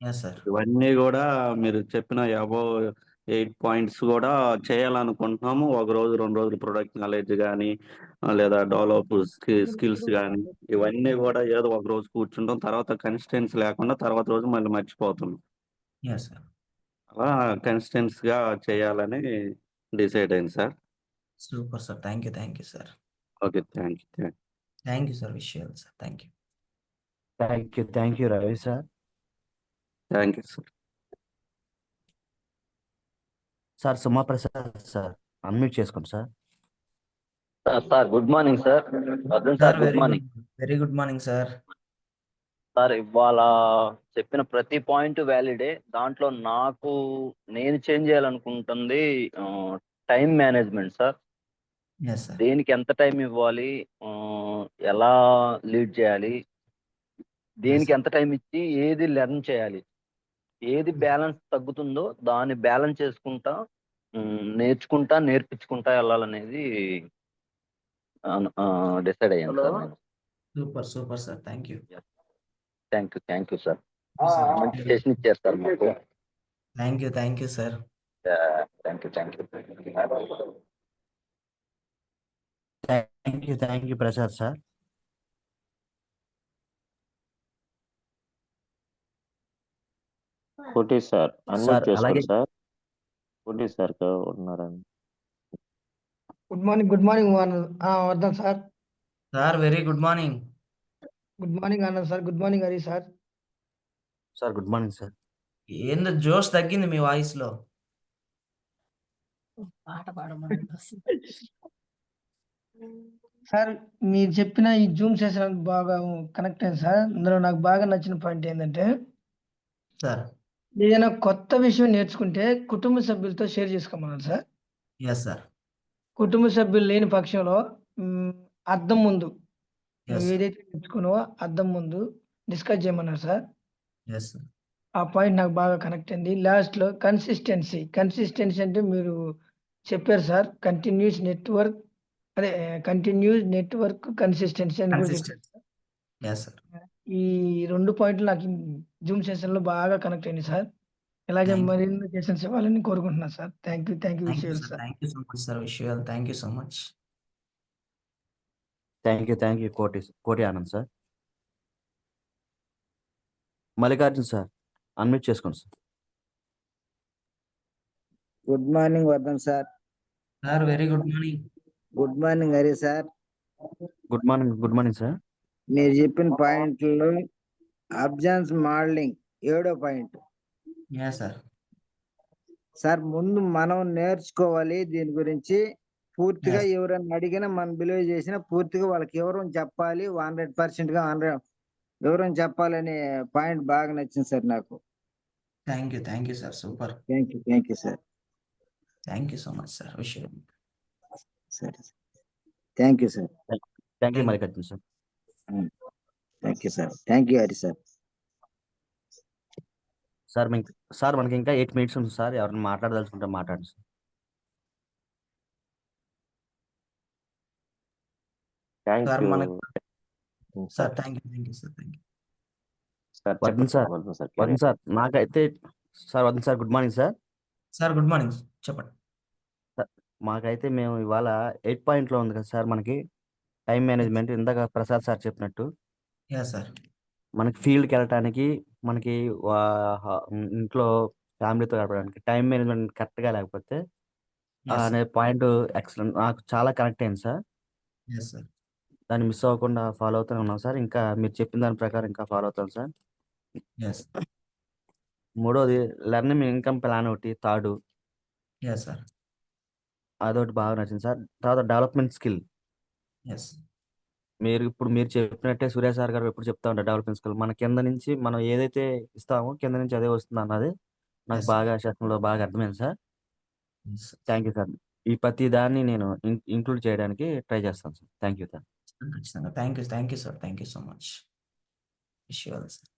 yes sir. ఇవన్నీ కూడా మీరు చెప్పిన అబౌవ్ 8 పాయింట్స్ కూడా చేయాలనుకుంటున్నాము. ఒక రోజు 2 రోజులు ప్రొడక్ట్ నాలెడ్జ్ కానీ లేదా డెవలప్ స్కిల్స్ కానీ ఇవన్నీ కూడా ఏదో ఒక రోజు కూర్చుంటాం, తర్వాత కన్సిస్టెన్సీ లేకుండా తర్వాత రోజు మళ్ళీ మర్చిపోతున్నాం. Yes sir. అలా కన్సిస్టెన్సీగా చేయాలని డిసైడ్ అయింది sir. Super sir. Thank you sir. Okay, thank thank you sir. Wish you health sir. Thank you. Thank you Ravi sir. You sir. Sir Sumaprasad sir unmute చేసుకోండి sir. Sir good morning sir. Vardhan sir good morning. Very good morning sir. Sir ఇవాళ చెప్పిన ప్రతి point వ్యాలిడే. దాంట్లో నేను change చేయాలనుకుంటుంది time management sir. Yes sir. దేనికి ఎంత టైం ఇవ్వాలి, ఎలా లీడ్ చేయాలి, దేనికి ఎంత టైం ఇచ్చి ఏది లెర్న్ చేయాలి, ఏది బ్యాలెన్స్ తగ్గుతుందో దాన్ని బ్యాలెన్స్ చేసుకుంటా నేర్పించుకుంటా వెళ్ళాలనేది డిసైడ్ అయ్యాను సార్ నేను. Super sir. Thank you sir. మంచి సెషన్ ఇచ్చారు సార్ మాకు. Thank you sir. Thank you Prasad sir. కోటి సార్ అన్మ్యూట్ సార్ చేసుకోండి అలాగే సార్. కోటి సార్ ఉన్నారండి. Good morning Vardhan sir. Sir very good morning. Good morning Anand sir. Good morning Hari sir. Sir good morning sir. ఏందో జోష్ తగ్గింది మీ వాయిస్ లో. సార్ మీరు చెప్పిన ఈ జూమ్ సెషన్ బాగా కనెక్ట్ అయింది సార్. అందులో నాకు బాగా నచ్చిన పాయింట్ ఏంటంటే సార్. ఏదైనా కొత్త విషయం నేర్చుకుంటే కుటుంబ సభ్యులతో షేర్ చేసుకోమన్నారు సార్. Yes sir. కుటుంబ సభ్యులు లేని పక్షంలో అద్దం ముందు నువ్వు ఎస్ ఏదైతే నేర్చుకున్నావో అద్దం ముందు డిస్కస్ చేయమన్నారు సార్. Yes sir. ఆ పాయింట్ నాకు బాగా కనెక్ట్ అయింది. లాస్ట్లో కన్సిస్టెన్సీ అంటే మీరు చెప్పారు సార్. కంటిన్యూస్ నెట్వర్క్ కన్సిస్టెన్సీ అని కూడా చెప్పారు. Yes sir. ఈ 2 పాయింట్లు నాకు జూమ్ సెషన్ లో బాగా కనెక్ట్ అయింది సార్. ఇలాగే థ్యాంక్ మరిన్ని సెషన్స్ ఇవ్వాలని కోరుకుంటున్నాను సార్. థ్యాంక్ యూ యూ విషయాలు sir. Sir. Thank you so much sir. Wish you health. Thank you so much. Thank you Koti Anand sir. Mallikarjun sir unmute చేసుకోండి sir. Good morning Vardhan sir. Sir very good morning. Good morning Hari sir. Good morning sir. మీరు చెప్పిన పాయింట్లో అబ్జాన్స్ modeling 7వ point yes sir. Sir. ముందు మనం నేర్చుకోవాలి దీని గురించి పూర్తిగా. ఎస్ ఎవరైనా అడిగినా మనం బిలీవ్ చేసినా పూర్తిగా వాళ్ళకి వివరం చెప్పాలి. 100% గా వివరం చెప్పాలనే పాయింట్ బాగా నచ్చింది సార్ నాకు. Thank you sir. Super. Thank you sir. Thank you so much sir. Wish you. సరే sir. Thank you sir. Thank you Mallikarjun sir. Thank you sir. Thank you Hari sir. Sir మనకి ఇంకా 8 minutes ఉంది sir. ఎవరైనా మాట్లాడదలుచుకుంటే మాట్లాడండి sir. Thank sir you మనకి sir. Sir. Thank you sir. Sir Vardhan చెప్పండి sir. Vardhan sir. Vardhan sir నాకైతే Vardhan sir good morning sir. Sir good morning. చెప్పండి. మాకైతే మేము ఇవాళ 8 పాయింట్లో ఉంది కదా సార్. మనకి టైం మేనేజ్మెంట్ ఇందాక ప్రసాద్ సార్ చెప్పినట్టు ఎస్ సార్. మనకి ఫీల్డ్కి వెళ్ళటానికి మనకి ఇంట్లో ఫ్యామిలీతో గడపడానికి. టైం మేనేజ్మెంట్ కరెక్ట్గా లేకపోతే ఎస్ అనే సార్. పాయింట్ ఎక్సలెంట్, నాకు చాలా కనెక్ట్ అయింది సార్. Yes sir. దాన్ని మిస్ అవ్వకుండా ఫాలో అవుతూనే ఉన్నాం సార్. ఇంకా మీరు చెప్పిన దాని ప్రకారం ఇంకా ఫాలో అవుతాం సార్. ఎస్ మూడోది లెర్నింగ్ ఇన్కమ్ ప్లాన్ ఒకటి, థర్డ్ ఎస్ సార్. అదొకటి బాగా నచ్చింది సార్. తర్వాత డెవలప్మెంట్ స్కిల్, ఎస్ మీరు చెప్పినట్టే సూర్య సార్ గారు ఎప్పుడు చెప్తా ఉంటారు డెవలప్మెంట్ స్కిల్. మన కింద నుంచి మనం ఏదైతే ఇస్తామో కింద నుంచి అదే వస్తుంది అన్నది నాకు ఎస్ సార్. బాగా సెషన్లో బాగా అర్థమైంది sir. Yes thank you sir. ఈ ప్రతి దాన్ని నేను ఇంక్లూడ్ చేయడానికి ట్రై చేస్తాను సార్. Thank you sir. ఖచ్చితంగా. Thank you sir. Thank you so much. విషయాలు సార్.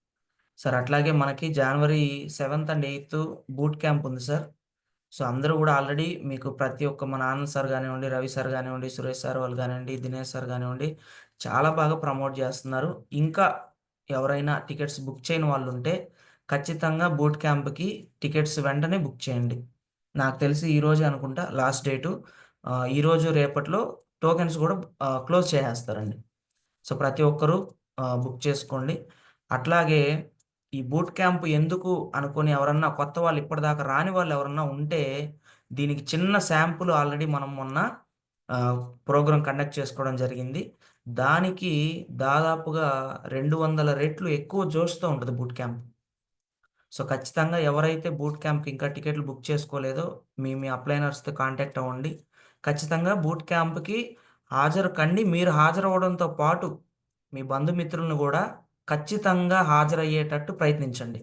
సార్ అట్లాగే మనకి జనవరి 7th and 8th boot camp ఉంది సార్. సో అందరూ కూడా ఆల్రెడీ మీకు ప్రతి ఒక్క మన ఆనంద్ సార్ కానివ్వండి, రవి సార్ కానివ్వండి, సురేష్ సార్ వాళ్ళు కానివ్వండి, దినేష్ సార్ కానివ్వండి, చాలా బాగా ప్రమోట్ చేస్తున్నారు. ఇంకా ఎవరైనా టికెట్స్ బుక్ చేయని వాళ్ళు ఉంటే ఖచ్చితంగా బూట్ క్యాంప్కి టికెట్స్ వెంటనే బుక్ చేయండి. నాకు తెలిసి ఈరోజు అనుకుంటా లాస్ట్ డేటు. ఈరోజు రేపట్లో టోకెన్స్ కూడా క్లోజ్ చేసేస్తారండి. సో ప్రతి ఒక్కరూ బుక్ చేసుకోండి. అట్లాగే ఈ బూట్ క్యాంప్ ఎందుకు అనుకొని ఎవరన్నా కొత్త వాళ్ళు ఇప్పటిదాకా రాని వాళ్ళు ఎవరన్నా ఉంటే దీనికి చిన్న శాంపుల్ ఆల్రెడీ మనం మొన్న ప్రోగ్రామ్ కండక్ట్ చేసుకోవడం జరిగింది. దానికి దాదాపుగా 200 రెట్లు ఎక్కువ జోష్తో ఉంటుంది బూట్ క్యాంప్. సో ఖచ్చితంగా ఎవరైతే బూట్ క్యాంప్కి ఇంకా టికెట్లు బుక్ చేసుకోలేదో మీ అప్లైనర్స్తో కాంటాక్ట్ అవ్వండి. ఖచ్చితంగా బూట్ క్యాంప్కి హాజరు కండి. మీరు హాజరవ్వడంతో పాటు మీ బంధుమిత్రులను కూడా ఖచ్చితంగా హాజరయ్యేటట్టు ప్రయత్నించండి.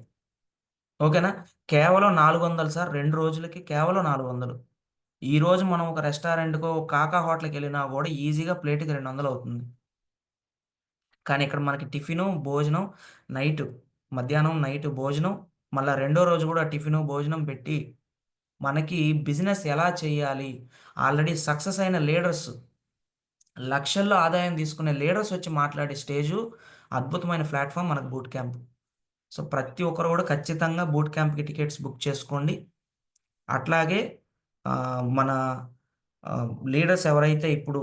ఓకేనా? కేవలం 400 సార్. 2 రోజులకి కేవలం 400. ఈరోజు మనం ఒక రెస్టారెంట్కో కాకా హోటల్కి వెళ్ళినా కూడా ఈజీగా ప్లేట్కి 200 అవుతుంది. కానీ ఇక్కడ మనకి టిఫిను భోజనం మధ్యాహ్నం నైట్ భోజనం, మళ్ళీ రెండో రోజు కూడా టిఫిను భోజనం పెట్టి మనకి బిజినెస్ ఎలా చేయాలి, ఆల్రెడీ సక్సెస్ అయిన లీడర్స్, లక్షల్లో ఆదాయం తీసుకునే లీడర్స్ వచ్చి మాట్లాడే స్టేజు, అద్భుతమైన ప్లాట్ఫామ్ మనకు బూట్ క్యాంప్. సో ప్రతి ఒక్కరు కూడా ఖచ్చితంగా బూట్ క్యాంప్కి టికెట్స్ బుక్ చేసుకోండి. అట్లాగే మన లీడర్స్ ఎవరైతే ఇప్పుడు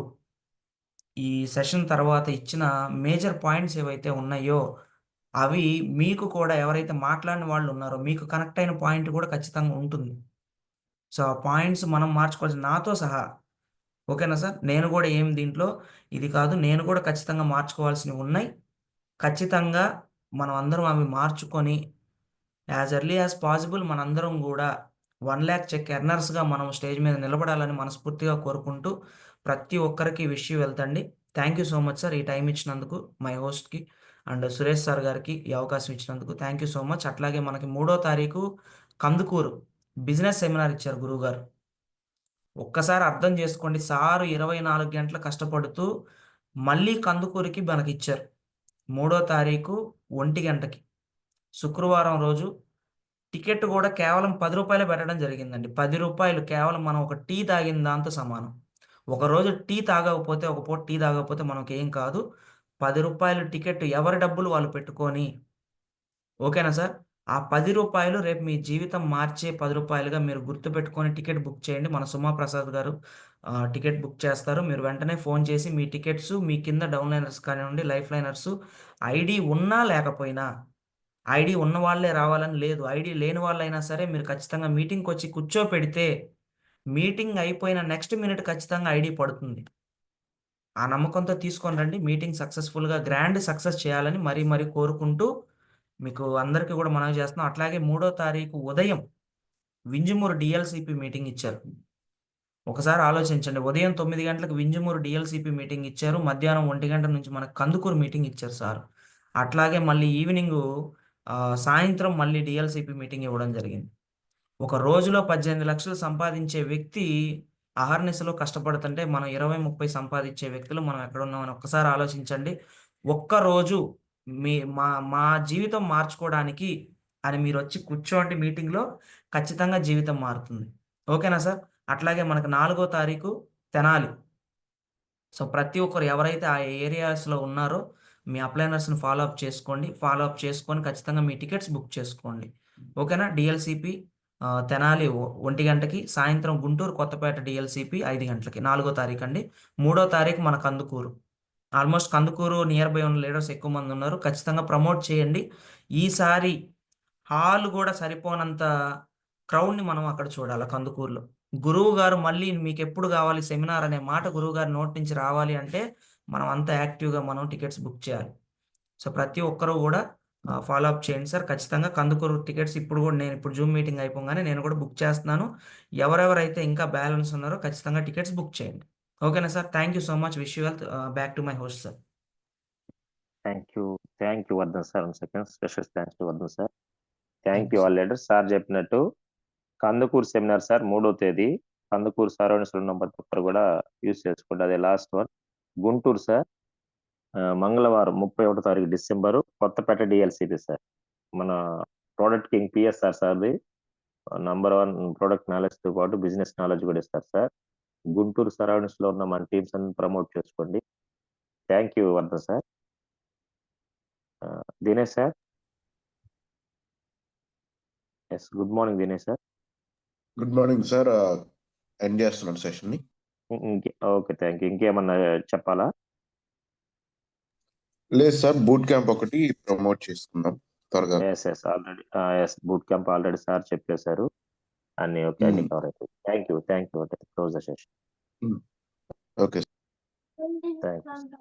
ఈ సెషన్ తర్వాత ఇచ్చిన మేజర్ పాయింట్స్ ఏవైతే ఉన్నాయో అవి మీకు కూడా ఎవరైతే మాట్లాడిన వాళ్ళు ఉన్నారో మీకు కనెక్ట్ అయిన పాయింట్ కూడా ఖచ్చితంగా ఉంటుంది. సో ఆ పాయింట్స్ మనం మార్చుకోవాల్సి నాతో సహా. ఓకేనా సార్? నేను కూడా దీంట్లో ఇది కాదు, నేను కూడా ఖచ్చితంగా మార్చుకోవాల్సినవి ఉన్నాయి. ఖచ్చితంగా మనం అందరం అవి మార్చుకొని యాజ్ ఎర్లీ యాజ్ పాసిబుల్ మనందరం కూడా 1 lakh చెక్ ఎర్నర్స్గా మనం స్టేజ్ మీద నిలబడాలని మనస్ఫూర్తిగా కోరుకుంటూ ప్రతి ఒక్కరికి విష్ వెళ్తండి. Thank you so much sir. ఈ టైం ఇచ్చినందుకు మై హోస్ట్కి అండ్ సురేష్ సార్ గారికి ఈ అవకాశం ఇచ్చినందుకు థ్యాంక్ యూ సో మచ్. అట్లాగే మనకి 3వ తారీఖు కందుకూరు బిజినెస్ సెమినార్ ఇచ్చారు గురువుగారు. ఒక్కసారి అర్థం చేసుకోండి, సారు 24 గంటలు కష్టపడుతూ మళ్ళీ కందుకూరికి మనకి ఇచ్చారు. 3వ తారీఖు 1 గంటకి శుక్రవారం రోజు. టికెట్ కూడా కేవలం 10 రూపాయలే పెట్టడం జరిగిందండి. 10 రూపాయలు కేవలం మనం ఒక టీ తాగిన దాంతో సమానం. ఒకరోజు టీ తాగకపోతే, ఒక పూట టీ తాగకపోతే మనకి ఏం కాదు. 10 రూపాయలు టికెట్ ఎవరి డబ్బులు వాళ్ళు పెట్టుకొని, ఓకేనా సార్? ఆ 10 రూపాయలు రేపు మీ జీవితం మార్చే 10 రూపాయలుగా మీరు గుర్తుపెట్టుకొని టికెట్ బుక్ చేయండి. మన సుమా ప్రసాద్ గారు టికెట్ బుక్ చేస్తారు. మీరు వెంటనే ఫోన్ చేసి మీ టికెట్స్, మీ కింద డౌన్ లైనర్స్ కానివ్వండి, లైఫ్ లైనర్స్, ఐడి ఉన్నా లేకపోయినా, ఐడి ఉన్న వాళ్ళే రావాలని లేదు, ఐడి లేని వాళ్ళైనా సరే మీరు ఖచ్చితంగా మీటింగ్కి వచ్చి కూర్చోపెడితే మీటింగ్ అయిపోయిన నెక్స్ట్ మినిట్ ఖచ్చితంగా ఐడి పడుతుంది. ఆ నమ్మకంతో తీసుకొని రండి. మీటింగ్ సక్సెస్ఫుల్గా గ్రాండ్ సక్సెస్ చేయాలని మరీ కోరుకుంటూ మీకు అందరికీ కూడా మనవి చేస్తున్నాం. అట్లాగే 3వ తారీఖు ఉదయం వింజమూరు డిఎల్సిపి మీటింగ్ ఇచ్చారు. ఒకసారి ఆలోచించండి, ఉదయం 9 గంటలకు వింజమూరు డిఎల్సిపి మీటింగ్ ఇచ్చారు, మధ్యాహ్నం 1 గంట నుంచి మనకు కందుకూరు మీటింగ్ ఇచ్చారు సార్. అట్లాగే మళ్ళీ ఈవినింగ్ సాయంత్రం మళ్ళీ డిఎల్సిపి మీటింగ్ ఇవ్వడం జరిగింది. ఒక రోజులో 18 లక్షలు సంపాదించే వ్యక్తి అహర్నిశలో కష్టపడుతుంటే మనం 20-30 సంపాదించే వ్యక్తులు మనం ఎక్కడున్నామని ఒక్కసారి ఆలోచించండి. ఒక్కరోజు మా జీవితం మార్చుకోవడానికి అని మీరు వచ్చి కూర్చోండి మీటింగ్లో, ఖచ్చితంగా జీవితం మారుతుంది. ఓకేనా సార్? అట్లాగే మనకు 4వ తారీఖు తెనాలి. సో ప్రతి ఒక్కరు ఎవరైతే ఆ ఏరియాస్లో ఉన్నారో మీ అప్లైనర్స్ని ఫాలో అప్ చేసుకొని ఖచ్చితంగా మీ టికెట్స్ బుక్ చేసుకోండి. ఓకేనా? డిఎల్సిపి తెనాలి 1 గంటకి, సాయంత్రం గుంటూరు కొత్తపేట డిఎల్సిపి 5 గంటలకి. 4వ తారీఖు అండి. 3వ తారీఖు మన Kandukur. Almost Kandukur near by ఉన్న లీడర్స్ ఎక్కువ మంది ఉన్నారు. ఖచ్చితంగా ప్రమోట్ చేయండి. ఈసారి హాల్ కూడా సరిపోనంత క్రౌడ్ని మనం అక్కడ చూడాలి కందుకూరులో. గురువు గారు మళ్ళీ మీకు ఎప్పుడు కావాలి సెమినార్ అనే మాట గురువు గారి నోటి నుంచి రావాలి అంటే మనం అంత యాక్టివ్గా మనం టికెట్స్ బుక్ చేయాలి. సో ప్రతి ఒక్కరూ కూడా ఫాలో అప్ చేయండి సార్. ఖచ్చితంగా కందుకూరు టికెట్స్ ఇప్పుడు కూడా నేను ఇప్పుడు జూమ్ మీటింగ్ అయిపోగానే నేను కూడా బుక్ చేస్తున్నాను. ఎవరెవరైతే ఇంకా బ్యాలెన్స్ ఉన్నారో ఖచ్చితంగా టికెట్స్ బుక్ చేయండి. ఓకేనా sir? Thank you so much. Wish you health. Back to my host sir. Thank you Vardhan sir. Special thanks to Vardhan sir. Thank you all leaders. Sir చెప్పినట్టు కందుకూరు సెమినార్ సార్ 3వ తేదీ కందుకూరు సరౌండింగ్స్ ఉన్న ప్రతి ఒక్కరు కూడా యూజ్ చేసుకోండి. అదే లాస్ట్ వన్. గుంటూరు సార్ మంగళవారం 31వ తారీఖు డిసెంబరు కొత్తపేట డిఎల్సిపి సార్. మన ప్రోడక్ట్ కింగ్ పిఎస్ఆర్ సార్ది #1 ప్రోడక్ట్ నాలెడ్జ్ తో పాటు బిజినెస్ నాలెడ్జ్ కూడా ఇస్తారు సార్. గుంటూరు సరౌండింగ్స్ లో ఉన్న మన టీమ్స్ అన్ని ప్రమోట్ చేసుకోండి. Thank you Vardhan sir. Dinesh sir. Yes, good morning Dinesh sir. Good morning sir. End చేస్తున్నాను సెషన్ ని. Okay, thank you. ఇంకేమన్నా చెప్పాలా? లేదు సార్, బూట్ క్యాంప్ ఒకటి ప్రమోట్ చేసుకుందాం త్వరగా. Already boot camp already sir చెప్పేశారు. అన్ని ఓకే, అన్ని కవర్ అయిపోయి. Thank you. Close the session. Okay. Thank you.